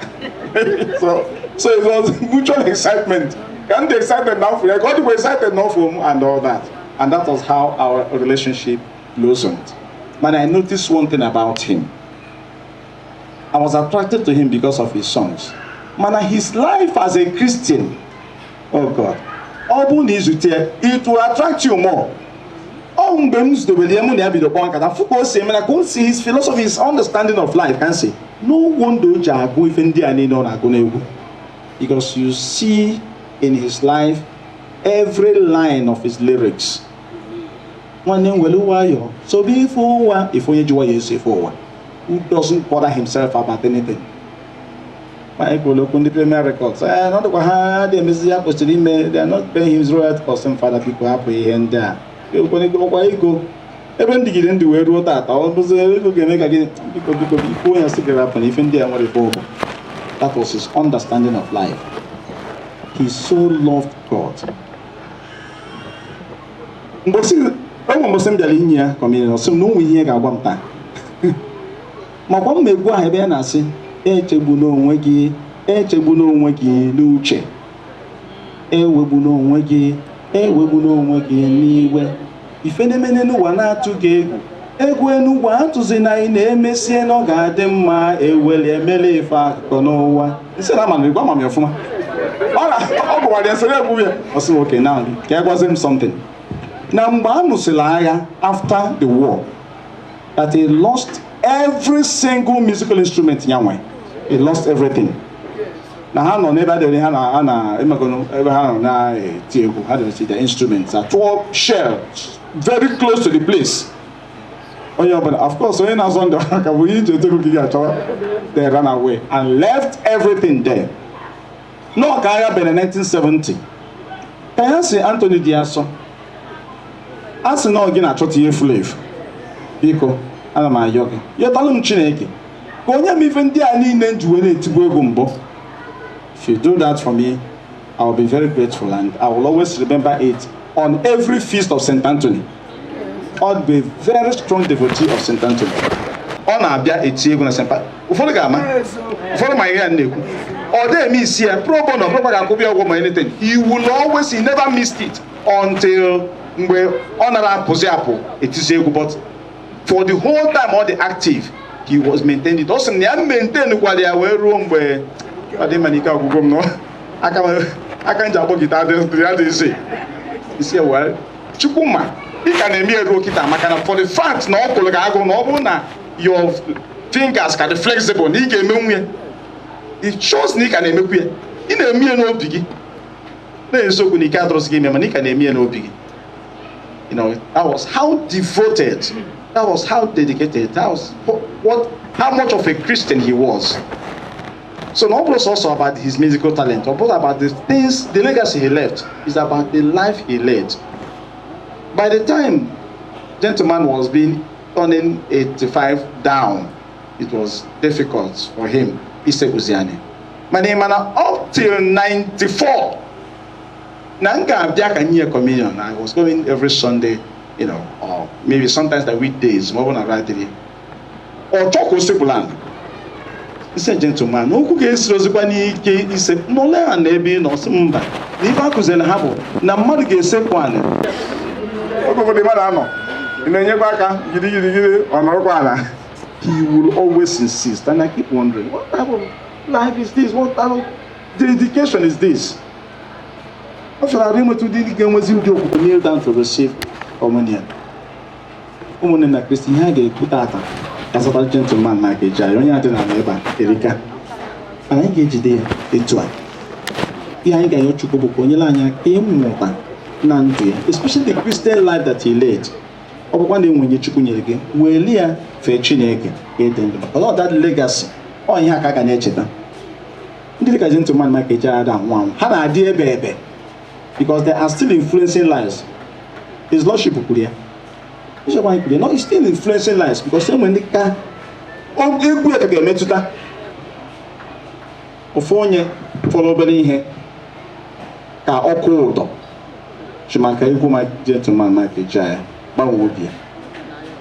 so it was mutual excitement. And they excited now for you. God was excited now for him and all that. And that was how our relationship blossomed. But I noticed one thing about him. I was attracted to him because of his songs. Man, his life as a Christian, oh God, it will attract you more. His philosophy, his understanding of life, can say, no wonder because you see in his life every line of his lyrics. So before who doesn't bother himself about anything. They are not paying his royalty for some father people happy and there. Even the way wrote that, that was his understanding of life. He so loved God. Okay, now there wasn't something. Now, after the war, that he lost every single musical instrument in Yahweh. He lost everything. Now, the instruments are 12 shells very close to the place. Oh yeah, but of course, when I was on the they ran away and left everything there. No, Kaya been in 1970. Kaya say Anthony Diaso. As no again I taught you flavor. Biko, ana ma yoga. You tell him Chineke. Konya mi fendi ani nenjuwe tibu gumbo. If you do that for me, I will be very grateful and I will always remember it on every feast of St. Anthony. I'll be a very strong devotee of St. Anthony. On Abia Ejeagha na St. Ufolo gama. Ufolo my ear neku. Or they miss here, pro bono, anything. He will always, he never missed it until we honor Posiapo. It is a but for the whole time, all the active, he was maintained. It also maintained while they were room where I can't jump on guitar. They say, he said, well, Chukuma, he can emir Rokita Makana for the fact, no, your fingers can be flexible. It shows Nick and Emekuye. In a mere no biggie. There is so good Nick Adros game and Nick and a mere no biggie. You know, that was how devoted That was how dedicated, that was how much of a Christian he was. So not also about his musical talent, but about the things, the legacy he left. It's about the life he led. By the time gentleman was turning 85 down, it was difficult for him. Isekuziani. My name up till 94. Nanga Biaka communion. I was going every Sunday, or maybe sometimes the weekdays, more than right. Or Choko Sekulan. He said, gentleman, no cookies, Rosipani, he said, no land, maybe no sumba. Niva Kuzen Habo, Namarge Sekwan. Over the Madano. In the Yabaka, you he will always insist, and I keep wondering, what type of life is this? What type of dedication is this? After I remember to dedicate was you kneel down to receive communion. Woman in the Christian Hage put out as a gentleman like Ejeagha, only had a neighbor, Erika. And I engaged there, it's one. Here I got your Chukubukonilanya came more than especially the Christian life that he led. Or one day when you chukunyege, well, here, Fetchineke, a lot of that legacy. Oh, Yaka can edge it. Did a gentleman like Ejeagha one? Had an idea, baby. Because they are still influencing lives. His Lordship of Korea. No, he's still influencing lives because when they can, follow Benny ka ọkụ ụdọ chimaka egwu my gentleman Mike Ejeagha gbanwobi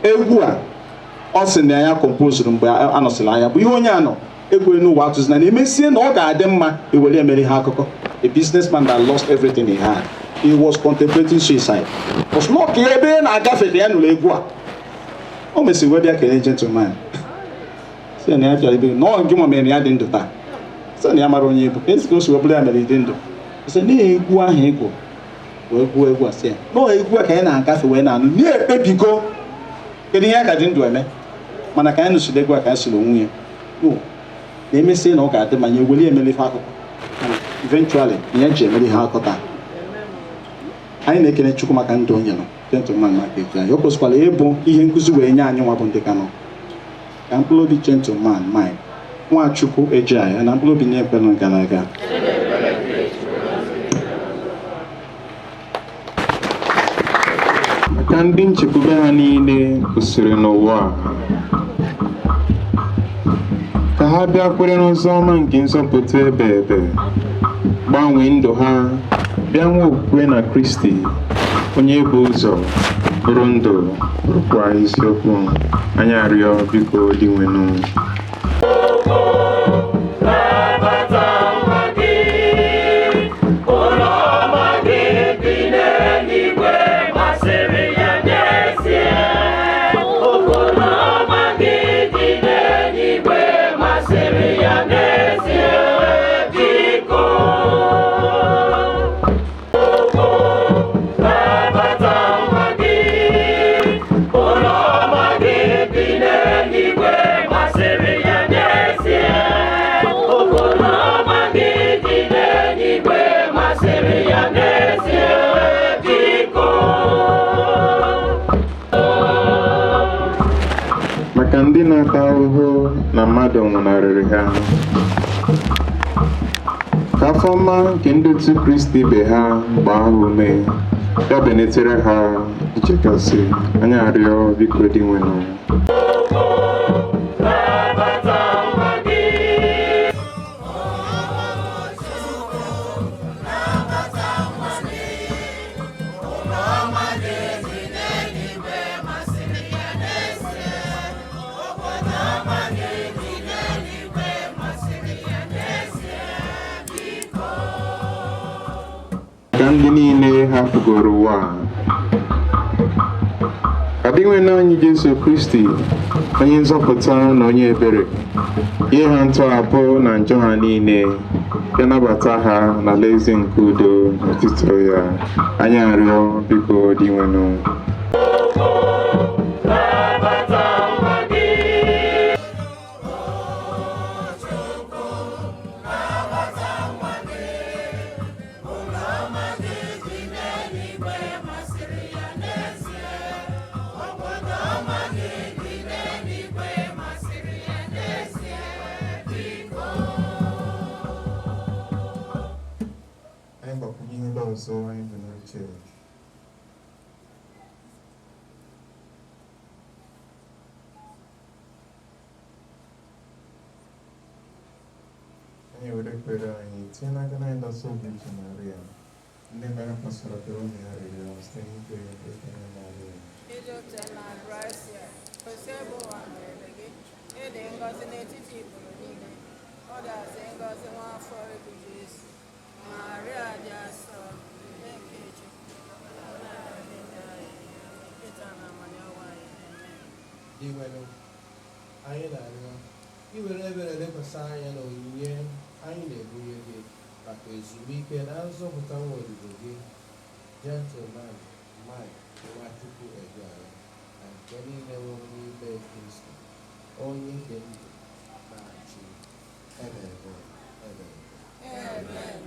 egwu a ọ sị na ya compose mgbe anọsịrị anya bụ ihe onye anọ egwu n'ụwa atụzi na emesie na ọ ga-adị mma ewere emere ha akụkọ. A businessman that lost everything he had, he was contemplating suicide. Was not ebe na agafe ya n'ụlọ egwu a o mesi wee bịa kene gentleman sị na ya bịara ebe na ọ gị nwa mere ya dị ndụ taa sị na ya mara onye bụ ezi ka o si webụla ya mere dị ndụ sị na egwu ahụ egwu egwu a sị ya na egwu a ka ya na-agafe wee na-anụ na-ekpebigo kedu ihe ka dị ndụ eme mana ka ya nụsiri egwu a ka ya siri onwe ya na emesie na ọ ga-adị ma nye eweli emelife akụkọ eventually ihe ji emeli ha akọta. Anyị na-ekene Chukwu maka ndụ onye nọ gentleman Mike Ejeagha. O kwesịkwara ịbụ ihe nkụzi wee nye anyị nwa bụ ndị Kano ka mkpụrụ obi gentleman Mike Nwachukwu Ejeagha na mkpụrụ obi na-ekpe nọ gara aga. Ka ndị nchekwube ha niile kwụsịrị n'ụwa ka ha bịa kwere n'ụzọ ọma nke nzọpụta ebe gbanwee ndụ ha bịa nwee okwukwe na Kristi onye bụ ụzọ bụrụ ndụ bụrụkwa isiokwu. Anyị arịọ biko dị nwenụ. Maka ndị na-ata ahụhụ na mmadụ nwụnarịrị ha, ka afọ ọma nke ndị otu Kristi ibe ha gbaa ha ume ya benetere ha nchekasị. Anyị arịọ biko dị nwenụ. Ka ndị niile hapụgoro ụwa ka dị nwe n'anyị Jesu Kristi onye nzọpụta na onye ebere ihe ha ntọhapụ na njọ ha niile ya nabata ha n'alaeze nke udo n'ọtụtụ ya. Anyị arịọ biko dị nwenụ. Mama ọzọ anyị bụ n'uche. Anyị were ekpere anyị tinye n'aka na anyị dọsa obi uche Maria, ndị mere mkpasara doro onye ha rịrịọ site n'ikpe ya nke ekpere Maria. Ịjụte na Gracia, kwesị ebe ụwa mere gị, ịdị ngọzi n'etiti ikpuru niile, ọ ga-asị ngọzi nwa afọ ebu Jesu. Maria dị asọ, nne nke Chukwu, ịta na amanya ọwa anyị. Iwere anyị na-arịọ iwere ebere lekwasị anya na onyinye anyị na-ebunye gị maka ezumike na nzọpụta nwa odibo gị, gentleman Mike Nwachukwu Ejeagha, na nke niile nwụrụ n'ime Kristi, onye dị ndụ na-achị ebe. Amen.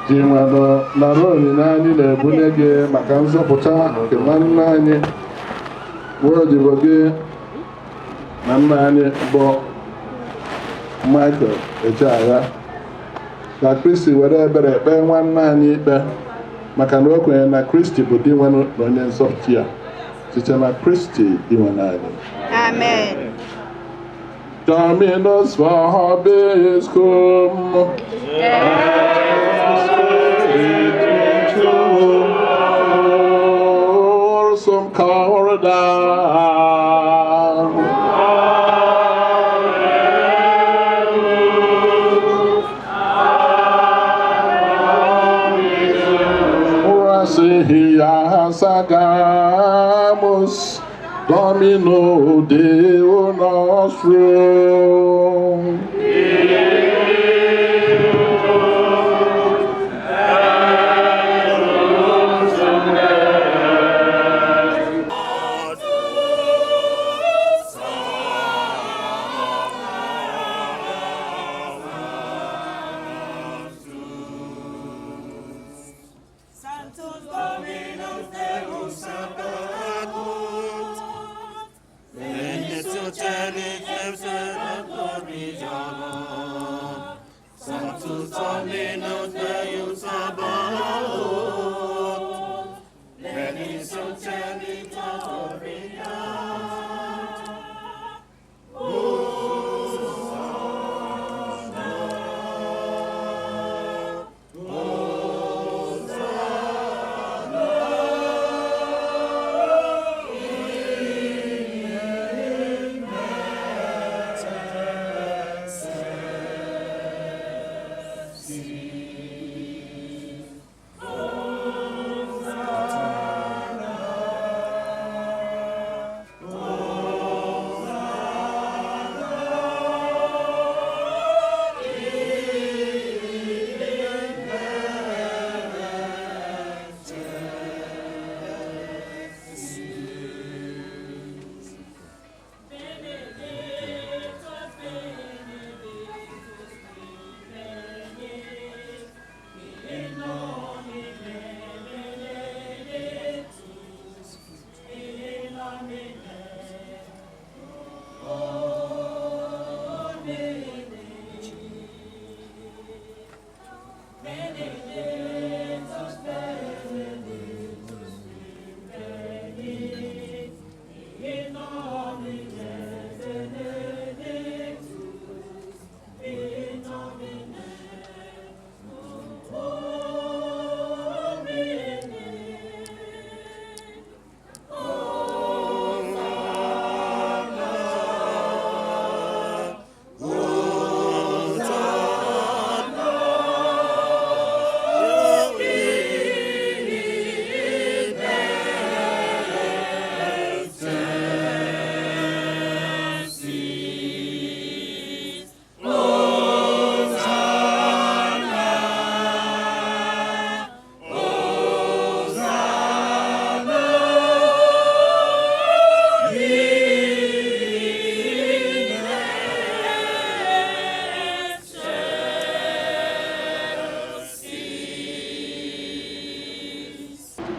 Jimado nara onyinye anyị na-ebunye gị maka nzọpụta nke nwanne anyị bụ odibo gị na nna anyị bụ Michael Ejeagha, ka Kristi were ebere kpee nwanne anyị ikpe maka na o kwenyere na Kristi bụ di nwe na onye nzọpụta ya site na Kristi di nwe anyị. Amen. Dominus vobiscum. Some corda. Orasihia sagamus Domino Deo nostrum.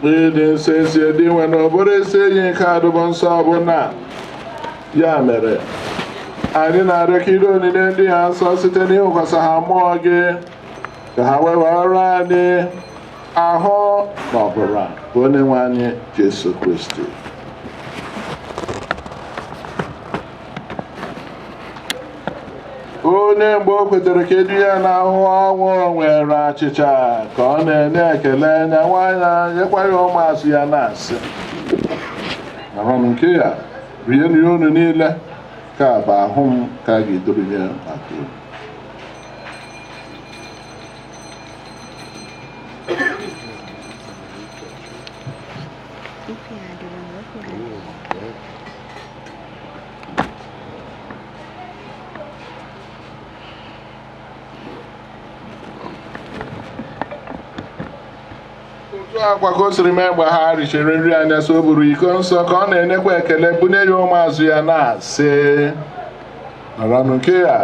ịdị nsọ esi dị nwe na ọbụrụ esi enyi nke adụbọ nsọ ọbụla. Ya mere anyị na-arịọ ka ide onyinye ndị ha nsọ site n'ịhụkwasị ha mmụọ gị ka ha wewara anyị ahụ na ọbara bụ Onyenwe anyị Jesu Kristi. Onye mgbe o kwetere ka edu ya n'ahụ ọnwụ nwere achịcha ka ọ na-enye ekele nye nwaanyị nyekwa ya ụmụazụ ya na-asị, mara m nke ya rie nri unu niile, ka bụ ahụ m ka a ga-eduru ya maka unu. Otu akwa ka o siri mee mgbe ha richara nri anya, so o buru iko nsọ ka ọ na-enyekwa ekele bunye ya ụmụazụ ya na-asị, maranụ nke ya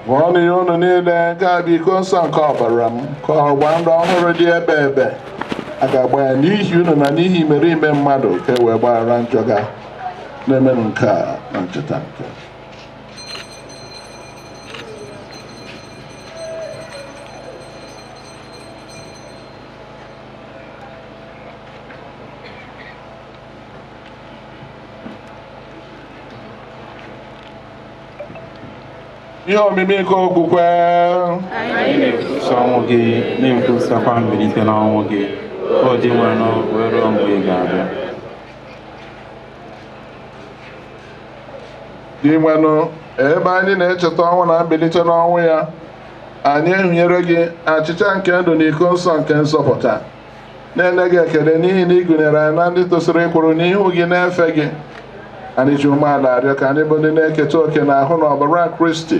ṅụọnụ ya unu niile, nke a bụ iko nsọ nke ọbara m, ka ọgba ndụ ọhụrụ dị ebe ebe a ga-agba ya n'ihi unu na n'ihi imerime mmadụ ka e wee gbaghara njọ ga na-emenụ nke a na ncheta nke. Ihe omimi nke okwukwe anyị na-ekwusa ọnwụ gị, na-ekwusakwa mbilite n'ọnwụ gị, ọ dị nwenụ wee ruo mgbe ị ga-abịa. Dị nwenụ ebe anyị na-echeta ọnwụ na mbilite n'ọnwụ ya, anyị ehunyere gị achịcha nke ndụ na iko nsọ nke nzọpụta, na-enye gị ekele n'ihi na ị gụnyere anyị na ndị tosiri ịkwụrụ n'ihu gị na-efe gị. Anyị ji umeala arịọ ka anyị bụ ndị na-eketa oke na ahụ na ọbara Kristi,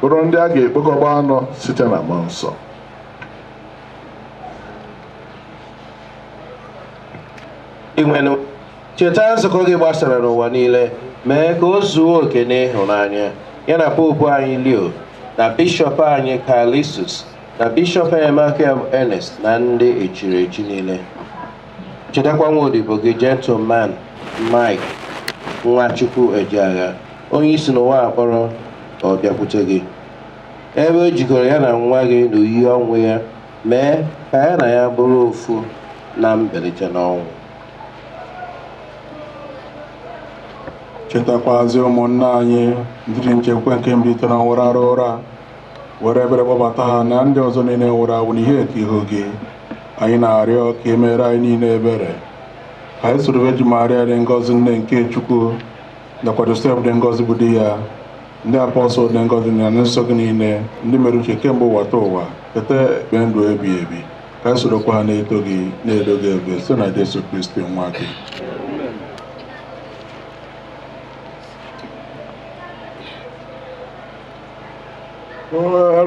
bụrụ ndị a ga-ekpokọba ọnụ site na mmụọ nsọ. Inwenụ cheta nzukọ gị gbasara n'ụwa niile, mee ka o zuo oke n'ịhụnanya, ya na popu anyị Leo na bishọp anyị Kalisus na bishọp Emeka Ernest na ndị echiri echi niile. Chetakwa nwa odibo gị Gentleman Mike Nwachukwu Ejeagha, onye isi n'ụwa akpọrọ ka ọ bịakwute gị, ebe o jikọrọ ya na nwa gị n'oyiyi ọnwụ ya, mee ka ya na ya bụrụ ofu na mbilite n'ọnwụ. Chetakwazi ụmụnna anyị ndị dị nchekwa nke mbilite n'ọnwụ rara ụra, were ebere kpọbata ha na ndị ọzọ niile nwụrụ anwụ n'ihe nke ihu gị. Anyị na-arịọ ka e mere anyị niile ebere. Anyị soro Veji Maria dị ngọzi nne nke Chukwu, nakwa Josef dị ngọzi bụ di ya, ndị apọstọl dị ngọzi na ndị nsọ gị niile, ndị mere uche kemgbe ụwa taa ụwa, keta ekpe ndụ ebighị ebi. Ka anyị sorokwa ha na-eto gị na-edo gị ebe site na Jesu Kristi nwa gị.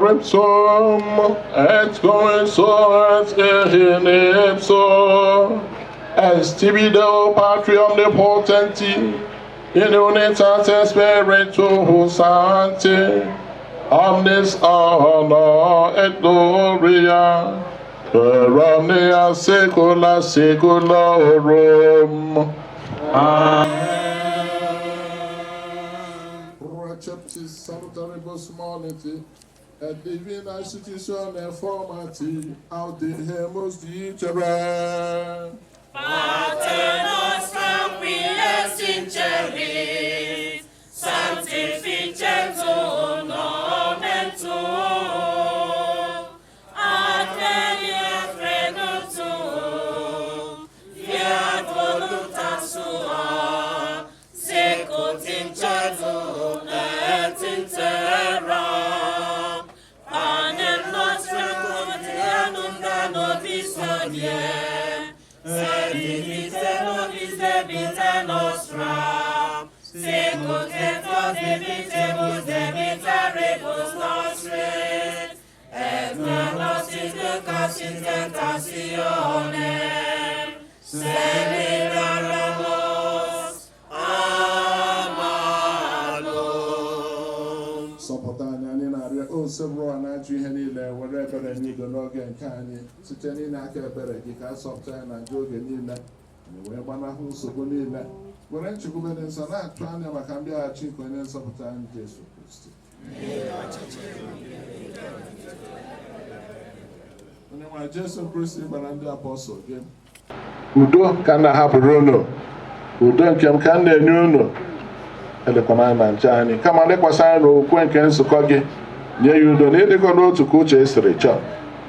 Repsum et commensors in ipso est tibido patrium de potenti in unitate spiritus sancti omnis honor et gloria per omnia saecula saeculorum. Amen. Receptis salutaribus moniti et divina institutione formati audihemus dicere. Pater nostrum qui es in celis, sanctificetur nomen tuum, adveniat regnum tuum, fiat voluntas sua, sicut in cielo et in terra. Panem nostrum quotidianum da nobis hodie, sed dimitte nobis debita nostra, sicut et nos dimittemus debitaribus nostris, et ne nos inducas in tentationem, sed libera nos a malum. Sọpụta anyị na-arịọ na-arịọ osebụrụ na-ajụ ihe niile were ebere niile n'oge nke anyị site n'ile aka ebere gị ka a sọpụta ya na njọ oge niile anyị wee gbanahụ nsogbu niile were nchekwube dị nsọ na-atụ anya maka mbịaghachi nke onye nzọpụta anyị Jesu Kristi. Onye nwe Jesu Kristi gbara ndị apọstọl gị udo ka m na-ahapụrụ unu, udo nke m ka m na-enye unu, elekwana na nche anyị kama lekwasị anya n'okwukwe nke nzukọ gị, nye ya udo na ịdịkọ n'otu ka uche siri chọọ,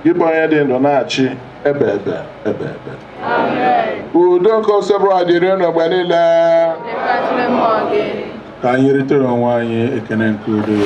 gị bụ onye dị ndụ na-achị ebe ebe. Udo nke osebụrụ adịrị unu mgbe niile. Ka anyị ritere onwe anyị ekene nke udo.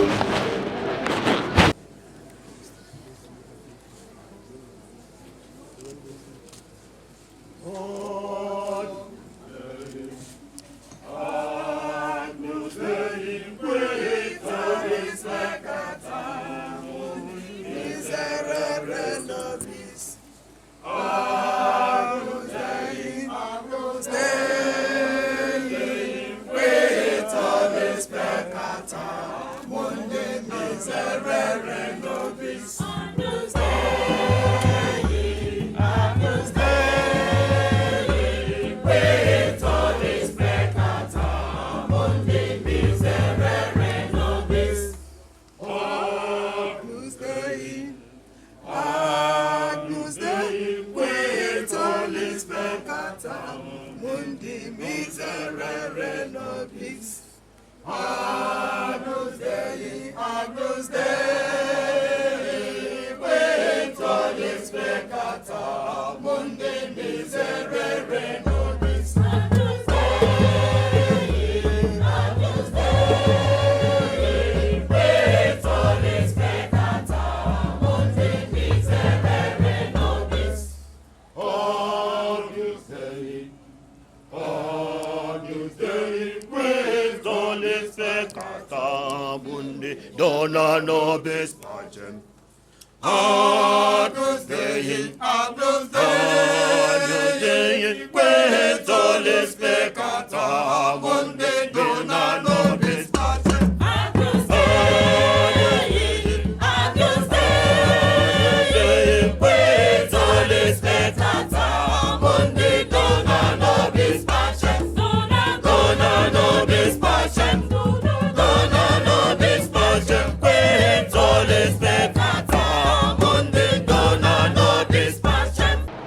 Dona nobis pacem. Agnus Dei, Agnus Dei, que tollis peccata mundi, dona nobis pacem. Agnus Dei, Agnus Dei, que tollis peccata mundi, dona nobis pacem. Dona nobis pacem.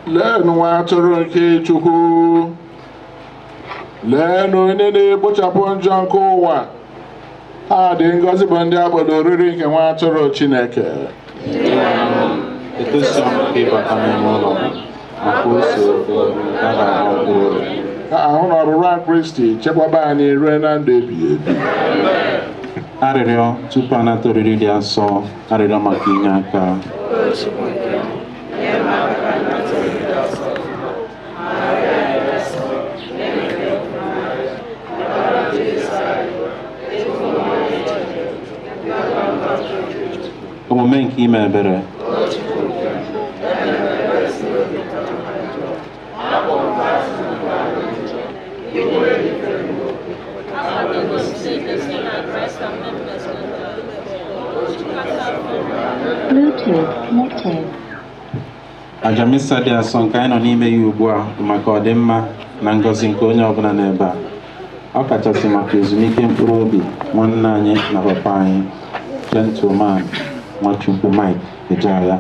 Leenụ nwa atụrụ nke Chukwu, leenụ onye na-ekpochapụ njọ nke ụwa, ha dị ngọzi bụ ndị akpọrọ oriri nke nwa atụrụ Chineke. Etosi m ịbata n'ime ụlọ m maka ose ka ahụ na ọbụbụ Kristi chekwaba anyị ruo na ndụ ebighị ebi. Arịrịọ tupu anata oriri dị asọ, arịrịọ maka inye aka. Omume nke ime ebere. Aja misa dị asọ nke anyị nọ n'ime ya ugbu a maka ọdịmma na ngọzi nke onye ọbụla n'ebe a, ọ kachasị maka ezumike mkpụrụ obi nwanne anyị na papa anyị gentleman Nwachukwu Mike Ejeagha.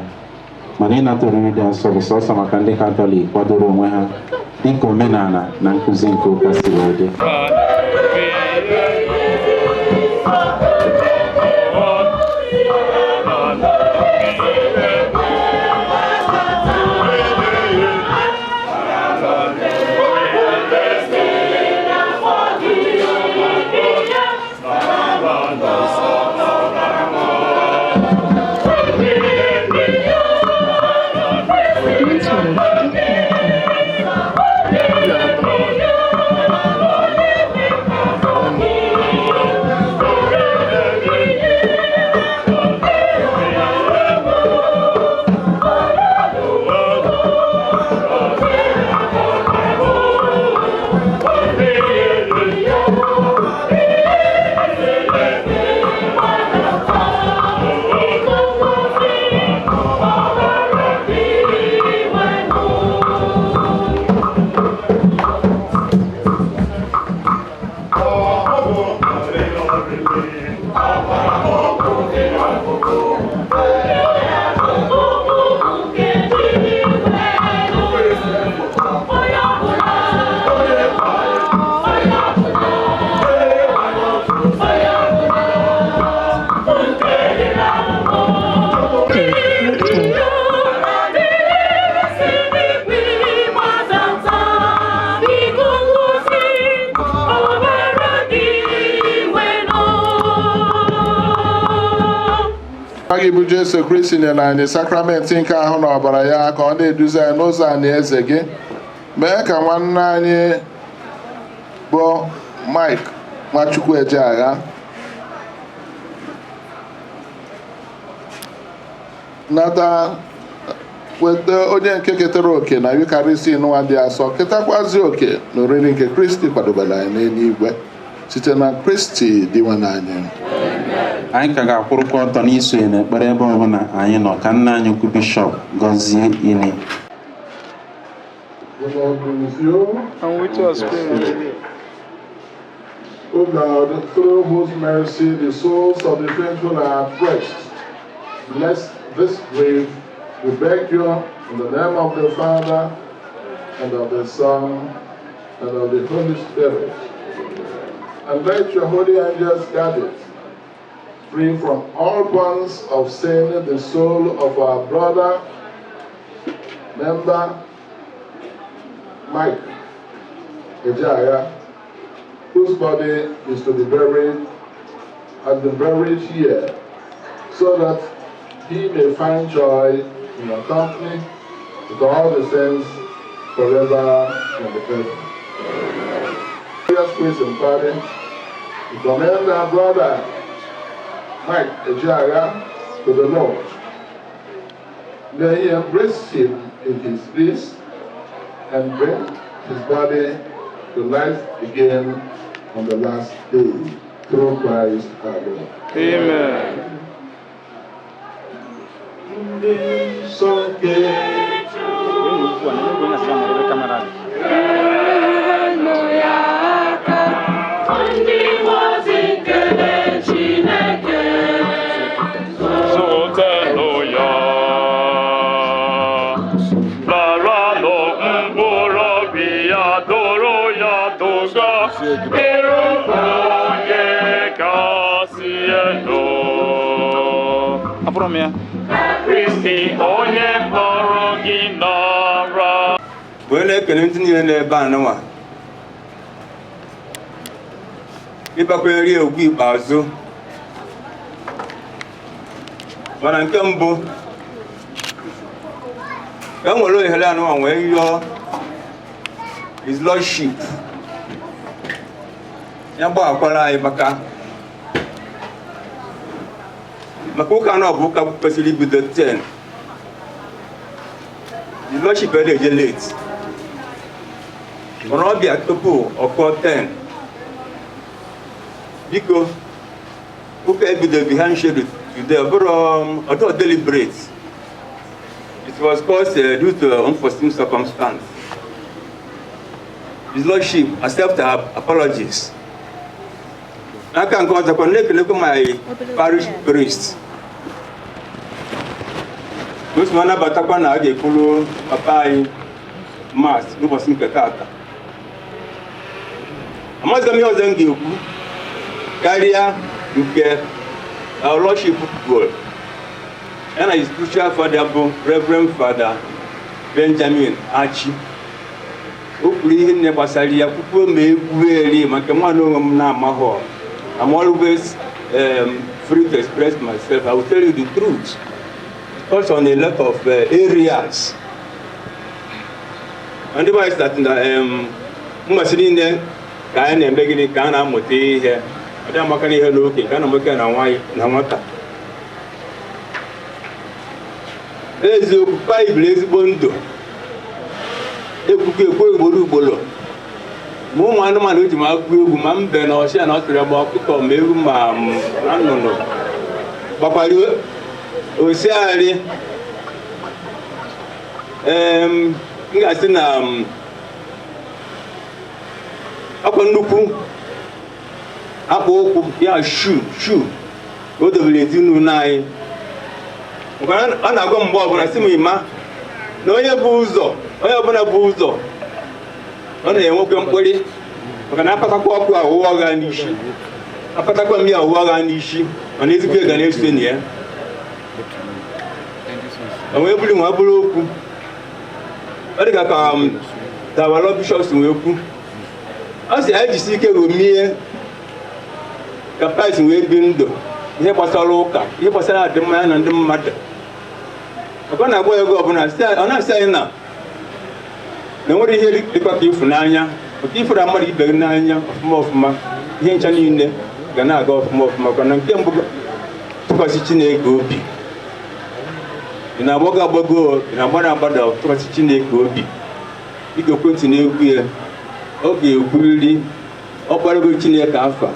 Mana ịnata oriri dị asọ bụ sọsọ maka ndị Katọlik kwadoro onwe ha dịka omenala na nkụzi nke ụka siri dị. Gị bụ Jesu Kristi nyere anyị sakramenti nke ahụ na ọbara ya ka ọ na-eduzi anyị n'ụzọ anyị eze gị. Mee ka nwanne anyị bụ Mike Nwachukwu Ejeagha nata weta onye nke ketara oke na Yukarịsti n'ụwa dị asọ ketakwazi oke na oriri nke Kristi kwadobere anyị n'eluigwe site na Kristi dịwa n'anyị. Anyị ka ga-akwụrụkwa ọtọ n'iso ya n'ekpere ebe ọbụla anyị nọ ka nna anyị ukwu bishọp gọzie ini. And with your spirit. O God, through whose mercy the souls of the faithful are at rest, bless this grave, we beg you, in the name of the Father, and of the Son, and of the Holy Spirit. And let your holy angels guard it, free from all bonds of sin, the soul of our brother, member Mike Ejeagha, whose body is to be buried, has been buried here, so that he may find joy in your company with all the saints forever and ever. Glorious grace and pardon, we commend our brother Mike Ejeagha to the Lord. May he embrace him in his peace and bring his body to life again on the last day, through Christ our Lord. Amen. Wee na-ekele ndị niile n'ebe a nụnwa ịbakwanyere ya ugwu ikpeazụ, mana nke mbụ ka nwere ohere anụnwa wee yọọ His Lordship ya gbaakwara anyị maka ụka anọ bụ ụka kwesịrị ibido 10. His Lordship eje late, mana ọ bịa tupu ọkụọ 10. Biko ụka ebido behind schedule today, although deliberate, it was caused due to unforeseen circumstance. His Lordship accept our apologies. Aka nke ọzọkwa na-ekelekwa my parish priest. Otu anabatakwa na a ga-ekwuru papa anyị mass n'ụbọchị nke taata. Amaghịzị m ihe ọzọ m ga-ekwu karịa nke our Lordship kwuru ya na his spiritual father bụ Reverend Father Benjamin Achi. O kwuru ihe nne gbasara ya kwukwuo ma egwueri maka nwanne onwe m na-amaghọ. I'm always free to express myself. I will tell you the truth. Touch on a lot of areas. And the wise that mmasịrị nne ka anyị na-eme gịnị ka a na-amụta ihe. Ọ dị amaka n'ihe n'oke ka a na-amaka na nwata. Eziokwu Baịbụl ezigbo ndụ. Ekwukwu ekwe ugboro ugboro. Ma ụmụ anụmanụ eji m akụ egwu ma mbe na ọchịa na ọtụrụ agba ọkụkọ ma ewu ma nnụnụ gbakwara osiarị. M ga-asị na akwa nnukwu akpa ụkwụ ya shu o dobere ezinụlọ anyị ọ na-agwa mgbe ọbụla si m ịma na onye ọbụla bụ ụzọ ọ na-enwekwe mkpụrụ maka na apatakwa ọkụ awụwa ọgha n'isi apatakwa mmiri awụwa ọgha n'isi mana ezigbo ego na-esite na ya o wee bụrụ nwa bụrụ okwu ọ dị ka dawalọ bishọps wee kwu ọ sị anyị jisi ike romie ka pais wee bi ndụ ihe gbasara ụka ihe gbasara adịmma ya na ndị mmadụ ọ na-agba ego ọbụla ọ na-asị anyị na enwere ihe dịkwa ka ịfụnanya maka ifere mmadụ ibe gị n'anya ọfụma ihe ncha niile ga na-aga ọfụma kwa na nke mbụ tụkwasị Chineke obi ị na-agbago agbago ị na-agbada tụkwasị Chineke obi ị ga-ekwentị na-egwu ya ọ ga-ekwuriri ọkparago Chineke afa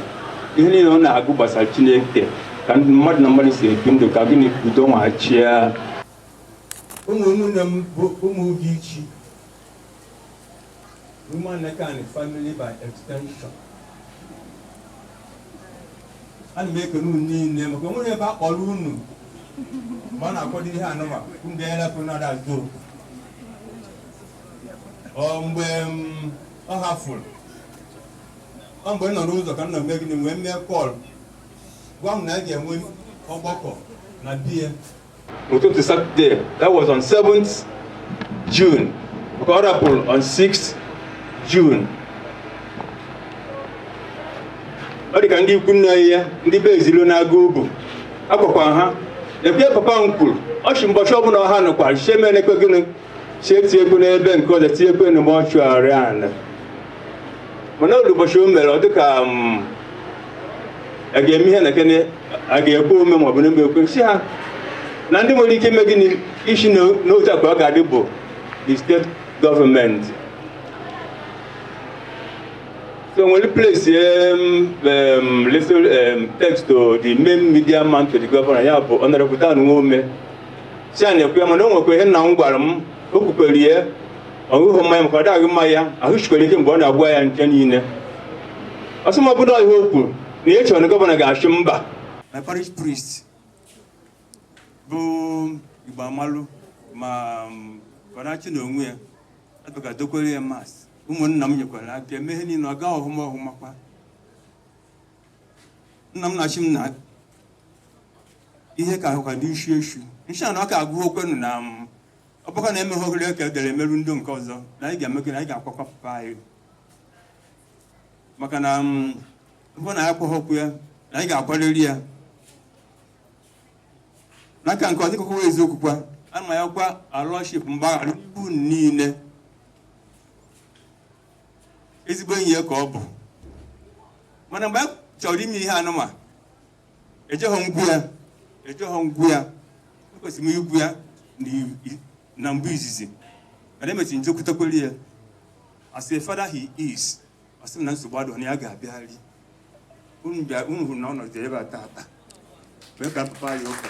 ihe niile ọ na-agụ gbasara Chineke ka mmadụ na mmadụ si ebi ndụ ka gịnị udo nwachia ụmụnne m bụ ụmụ gị ichi Women and family by extension. And make a new name. But when you have all room, man, according to Hanoma, whom they have another do. When a half full. When a rose of cannot make him when they call. One night and win or boko, not dear. We took the Saturday. That was on 7th June. Horrible on 6th June. Ọ dị ka ndị ikwu nna ya ndị be ezilo na-aga obu akwakwa ha ekwe papa m kwuru ọchị mbọchị ọbụla ọha nọkwara chiemenekwe gịnị chieti ekwe n'ebe nke ọzọ tie ekwe na mọchụarị ana mana oru ụbọchị o mere ọ dị ka a ga-eme ihe na kene a ga-ekwe ome maọbụ n'ebe ekwe si ha na ndị nwere ike ime gịnị isi n'otu akpa ọ ga-adị bụ the state government. So when you place little text to the main media man to the governor, ya bụ Honorable Dan Nwome. Si a na-ekwe mana o nwekwa ihe nna m gwara m o kwukwere ya ọhụhụ mmanya maka ọ daghị mma ya ahụchikwere ike mgbe ọ na-agwa ya nke niile. Ọsọ ma bụrụ ihe o kwuru na ihe chọrọ na gọvanọ ga-achị mba. My parish priest bụ Igbo Amalụ ma Kọnachi na onwe ya atụka dokwere ya mas. Ụmụnna m nyekwara aka eme ihe niile ọ gaa ọhụmakwa nna m na-achị m na ihe ka ahụkwa dị isi eshu nshi a na ọ ka agụ okwenu na ọ bụkwa na emeghe ohere ka edere emerụ ndị nke ọzọ na anyị ga-emekọ na anyị ga-akwakwa papa anyị maka na mbụ na ya kpọghọkwu ya na anyị ga-akwarịrị ya n'aka nke ọdịkọkwa eziokwu kwa ana ma ya kwa alọship mgbaghara ibu niile ezigbo enyi ya ka ọ bụ mana mgbe a chọrọ ime ihe anụma ejeghọ ngwu ya ekwesịrị m igwu ya na mbụ izizi mana emechiri njekwutekwere ya as a father he is asị m na nsogbu adọ na ya ga-abịagharị unu hụrụ na ọ nọdụ ebe a tata wee ka papa ya ụka.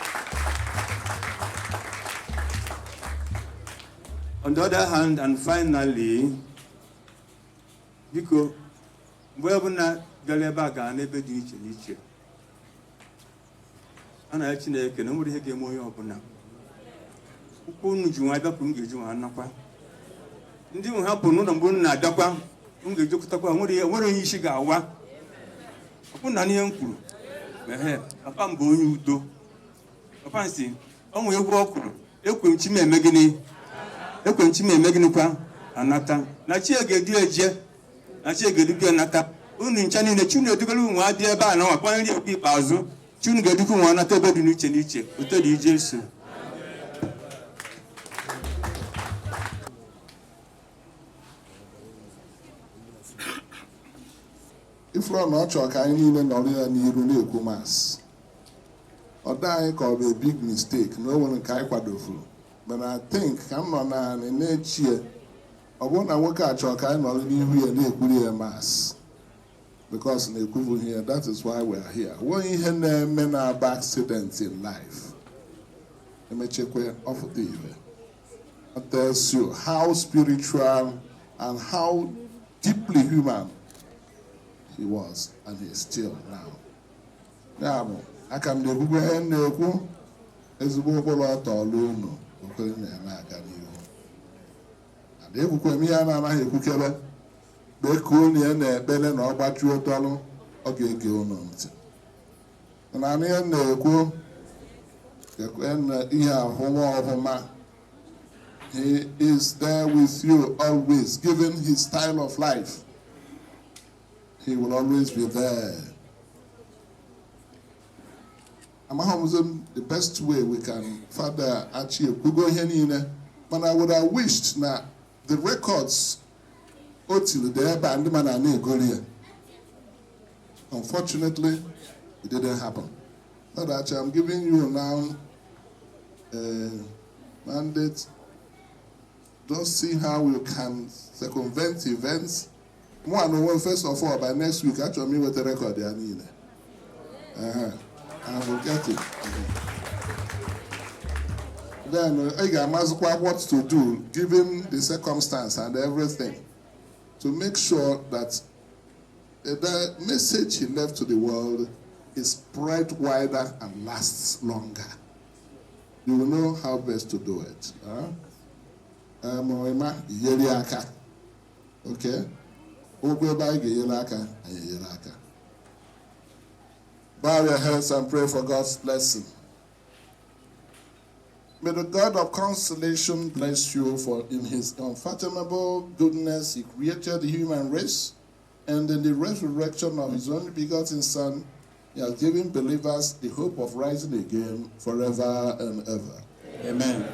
On the other hand, and finally, biko mgbe ọbụla gara ebe a gaa n'ebe dị iche n'iche a na ya Chineke na o nwere ihe ga-eme onye ọbụla ụkwụ unu ji nwa bịapụ m ga-eji nwa nakwa ndị nwe ha pụrụ n'ụlọ mgbe unu na-abịakwa m ga-ejekọtakwa nwere onye isi ga-awa ọkwụ na ihe m kwuru mehe papa m bụ onye udo papa m si ọ nwee egwu ọ kwuru ekwe m chi m eme gịnịkwa anata na chi ga-edu eje na chi ga-eduga anata unu ncha niile chi na-edugara unwe adị ebe a na nwakwa nri okwu ikpeazụ chi unu ga-eduga unwe anata ebe dị n'iche n'iche otu dị ije so. ifuru na ọ chọrọ ka anyị niile nọrọ ya n'iru na-ekwu masị ọ dị anyị ka ọ bụ big mistake na o nwere nke anyị kwadofuru but I think ka m nọ na na-echie ọ bụrụ na nwoke a chọrọ ka anyị nọrọ n'ihu ya na-ekwuri ya masị because na-ekwubughị ya that is why we are here. Nweghị ihe na-eme na-aba accident in life emechekwe ọfụta ihe. It tells you how spiritual and how deeply human he was and he is still now. Ya bụ aka m na-ekwukwe ihe na-ekwu ezigbo ụkpụrụ ọtọ ọlụ unu okwere na-aga n'ihu. Ada ekwukwe m ihe a na-anaghị ekwukere kpekuo unu ya na-ekpere na ọ gbachuo tọlụ ọ ga-ege unu ntị. Na ihe na-ekwu ihe ahụma ọhụma. He is there with you always, given his style of life. He will always be there. The best way we can further achieve, we go here, but I would have wished that the records until there, unfortunately, it didn't happen. But actually, I'm giving you now a mandate. Just see how you can circumvent events. First of all, by next week, actually, me with the record they need. I will get it. Then I got what to do, given the circumstance and everything, to make sure that the message he left to the world is spread wider and lasts longer. You will know how best to do it. Okay? Bow your heads and pray for God's blessing. May the God of consolation bless you, for in his unfathomable goodness he created the human race, and in the resurrection of his only begotten Son, he has given believers the hope of rising again forever and ever. Amen.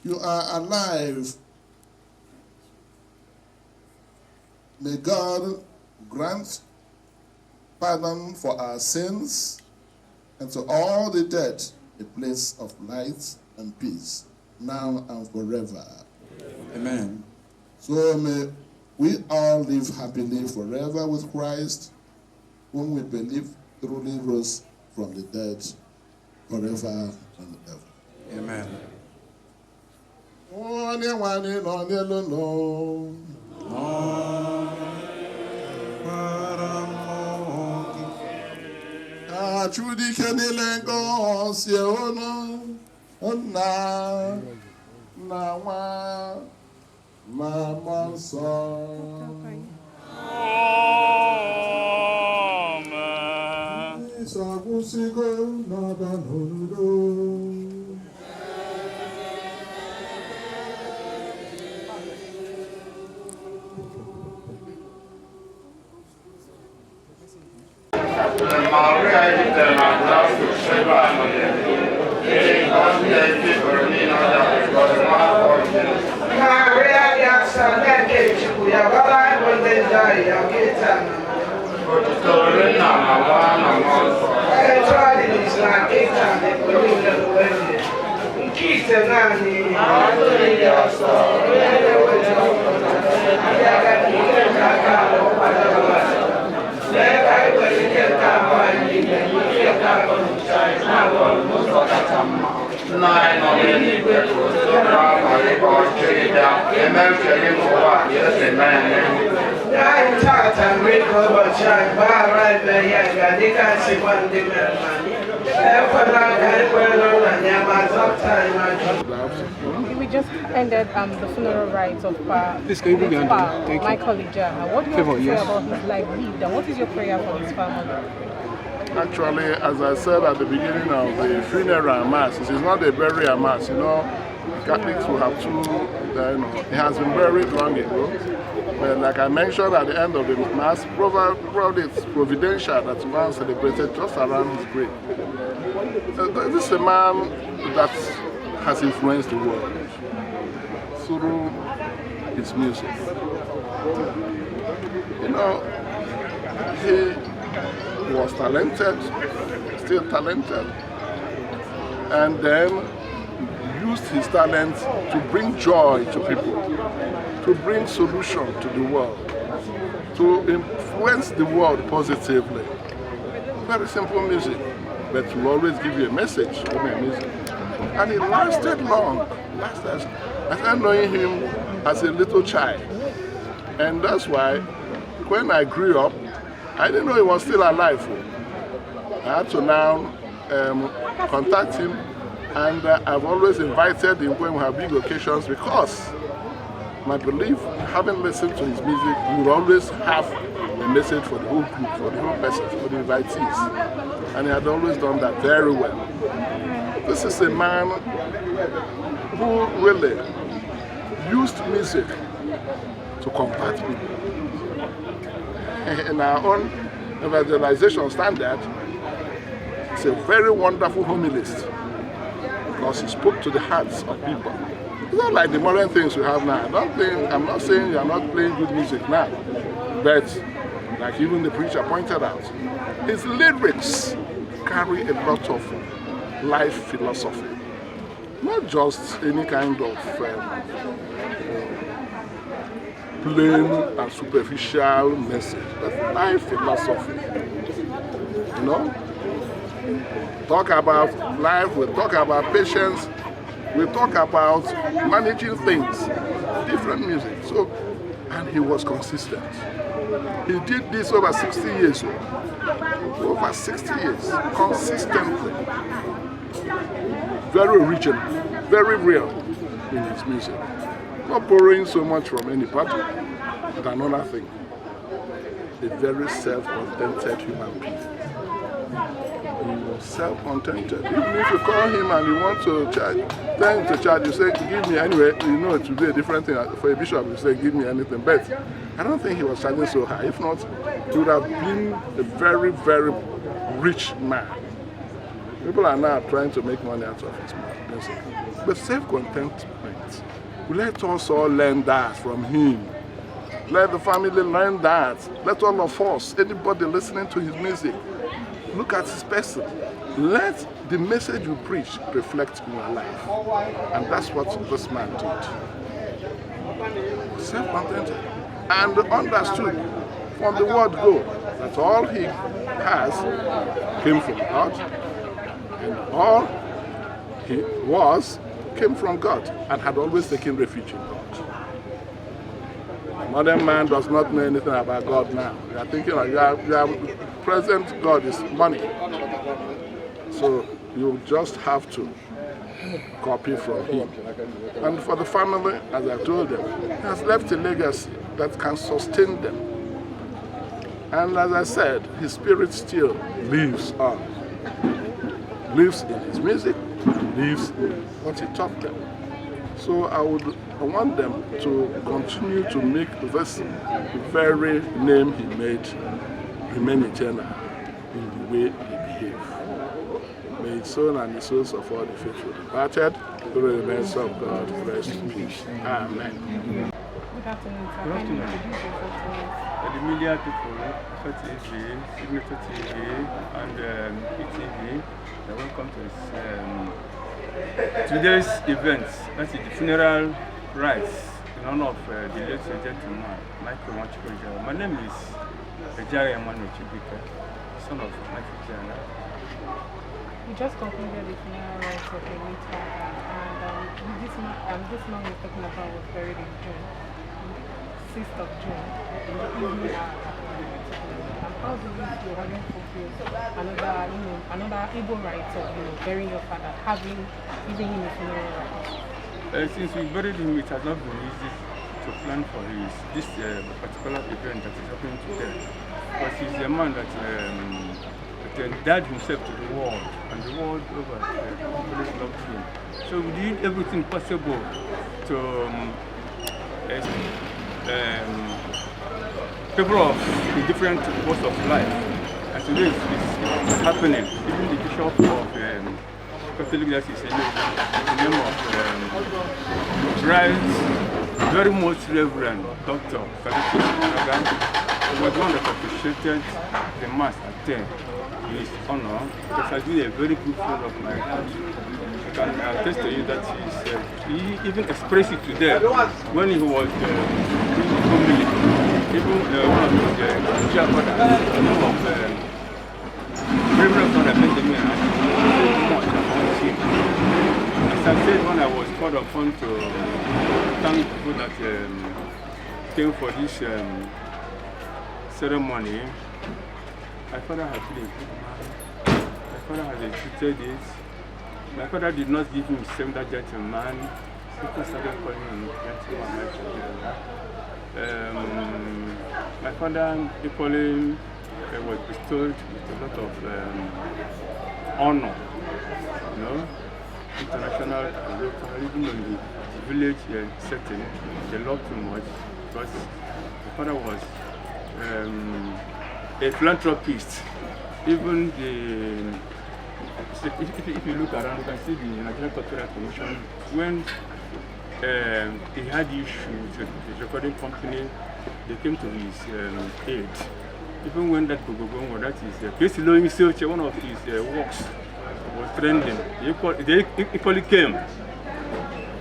You are alive. May God grant pardon for our sins, and to all the dead a place of light and peace, now and forever. Amen. So may we all live happily forever with Christ, whom we believe truly rose from the dead forever and ever. Amen. Chudike niile ngosi ono nna na nwa na mmụọ nsọ. Amen. Isakwụsịgo n'ọba n'oludo. We just ended the funeral rites of Michael Ejeagha. What do you have to say about his life lived, and what is your prayer for his family? Actually, as I said at the beginning of the funeral mass, it is not a burial mass. You know, Catholics will have two. It has been buried long ago. But like I mentioned at the end of the mass, probably it's providential that one celebrated just around his grave. This is a man that has influenced the world through his music. You know, he was talented, still talented, and then used his talent to bring joy to people, to bring solution to the world, to influence the world positively. Very simple music, but will always give you a message from the music. And it lasted long. I started knowing him as a little child. And that's why when I grew up, I didn't know he was still alive. I had to now contact him, and I've always invited him when we have big occasions, because my belief, having listened to his music, he would always have a message for the whole group, for the whole person, for the invitees. And he had always done that very well. This is a man who really used music to combat people. In our own evangelization standard, he's a very wonderful homilist, because he spoke to the hearts of people. It's not like the modern things we have now. I'm not saying you are not playing good music now, but like even the preacher pointed out, his lyrics carry a lot of life philosophy, not just any kind of plain and superficial message, but life philosophy. You know, talk about life, we talk about patience, we talk about managing things, different music. So, and he was consistent. He did this over 60 years. Over 60 years, consistently. Very original, very real in his music. Not borrowing so much from any party, but another thing. A very self-contented human being. He was self-contented. Even if you call him and you want to charge, tell him to charge, you say, give me anyway. You know, it will be a different thing. For a bishop, you say, give me anything. But I don't think he was charging so high. If not, he would have been a very, very rich man. People are now trying to make money out of his music. But self-contentment, let us all learn that from him. Let the family learn that. Let all of us, anybody listening to his music, look at his person. Let the message you preach reflect in your life. And that's what this man did. Self-contented. And understood from the word go that all he has came from God, and all he was came from God, and had always taken refuge in God. The modern man does not know anything about God now. You are thinking like your present God is money. So you just have to copy from him. And for the family, as I told them, he has left a legacy that can sustain them. And as I said, his spirit still lives on. Lives in his music, lives in what he taught them. So I want them to continue to make this very name he made remain eternal in the way he behaved. May his soul and the souls of all the faithful departed through the mercy of God rest in peace. Amen. Good afternoon, sir. Can you introduce yourself to us? The media people, FTV, Signature TV, and ETV, welcome to today's event. That's the funeral rites in honor of the late gentleman, Michael Ejeagha. My name is Ejeagha, son of Michael Ejeagha. We just concluded the funeral rites of the late father, and this man we're talking about was buried in June, 6th of June, in the evening hour. And how do you feel having fulfilled another Igbo rite of burying your father, giving him a funeral rite? Since we buried him, it has not been easy to plan for this particular event that is happening today. Because he's a man that died himself to the world, and the world over really loved him. So we did everything possible to people of the different walks of life. And today it's happening. Even the bishop of Catholic Diocese, the name of Right, very much Reverend Dr. Ezeoba was one that appreciated the Mass at 10 in his honor, because I did a very good friend of my heart. I can attest to you that he even expressed it today when he was doing the homily. Even one of his grandfathers, the name of Reverend Father Benjamin, very much about him. As I said, when I was called upon to thank people that came for this ceremony, My father had been a good man. My father had executed it. My father did not give himself that gentleman. People started calling him gentleman. My father equally was bestowed with a lot of honor, you know, international and local, even in the village setting. They loved him much because my father was a philanthropist. Even if you look around, you can see the Nigerian Copyright Commission. When he had issues with his recording company, they came to his aid. Even when that Gogogongo, that is basically one of his works was trending, they equally came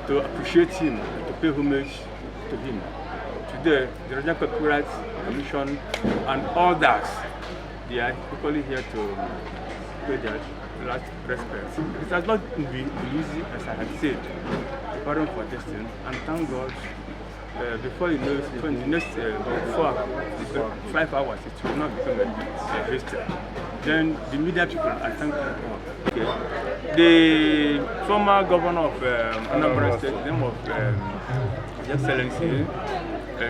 to appreciate him, to pay homage to him. Today, the Nigerian Copyright Commission and others, they are equally here to pay their last respect. It has not been easy, as I had said, preparing for this thing, and thank God, before you know it, in the next 5 hours, it will not become a history. Then the media people, I thank them all. Okay. The former governor of Anambra State, the name of His Excellency,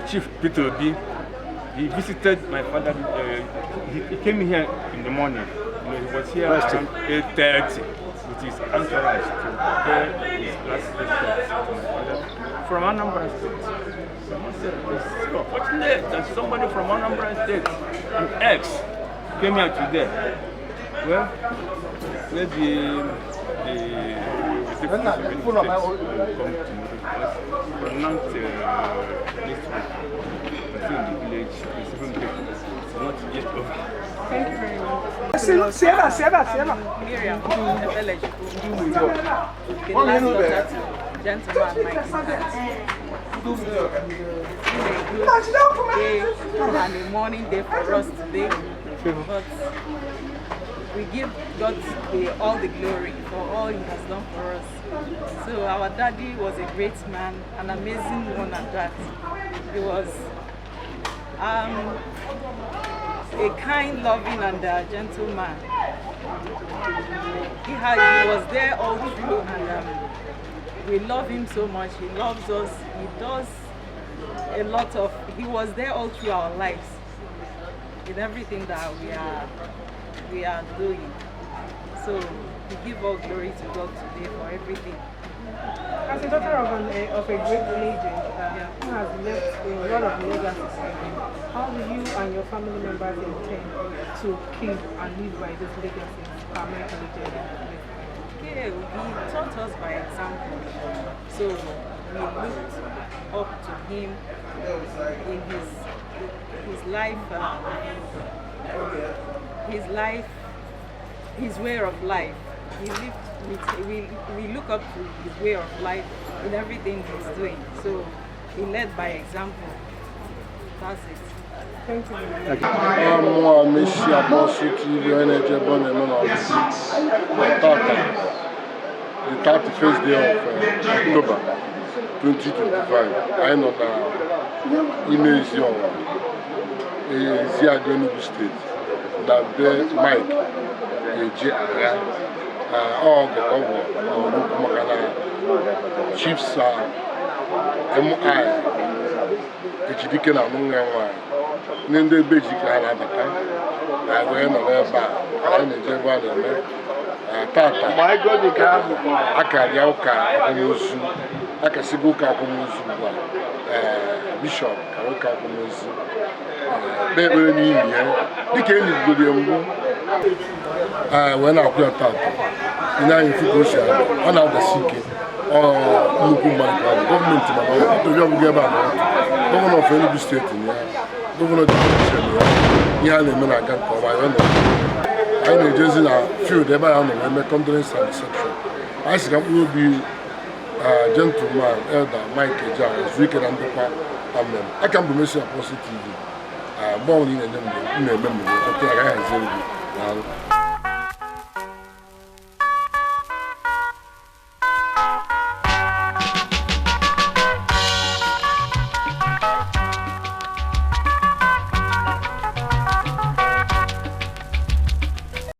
Chief Peter Obi, he visited my father. He came here in the morning. You know, he was here around 8:30 with his entourage to prepare his last respect to my father from Anambra State. Fortunately, that somebody from Anambra State, an ex, came here today. Well, maybe the people of the come to pronounced this week. I think the village is even big. It's not yet over. Thank you very much. Miriam, the village, the last daughter to gentleman Mike. And a morning day for us today, but we give God all the glory for all He has done for us. So our daddy was a great man, an amazing one at that. He was a kind, loving, and gentle man. He was there all through, and we love him so much. He loves us. He does a lot of. He was there all through our lives, in everything that we are doing. So we give all glory to God today for everything. As a daughter of a great legend who has left a lot of legacy, how do you and your family members intend to keep and live by this legacy? Okay, he taught us by example. So we looked up to him in his way of life. We look up to his way of life in everything he's doing. So he led by example. That's it. Thank you. I'm Messi Apostle TV the 31st day of October 2025. I know now in Ezeoba State. That there Mike Ejeagha all the chiefs MI Ejeagha na Munga Nende Bejika Labata I went on there back and Ejeagha Tata Akajiofo Oraukwu Akasibuka Kumuzu Bishop Karoka Kumuzu Bebe ni here dike ni godi mbu when I play Tata ina infuko sha ona da sike nnukwu mmadụ gọọmenti ma ọ bụ ebe a gọvanọ of Enugu steeti ya gọvanọ dị iche ya ihe a na-eme na-aga nke ọma ya nọ anyị na-ejezi na field ebe a nọ eme condolence and reception anyị si ka mkpụrụ obi gentleman elder Mike Ejeagha zuo ike na ndokwa amen aka mbụ Messi Apostle TV mgbe ọbụla ị na-enye m na-eme mmemme ọkụ agaghị haziri gị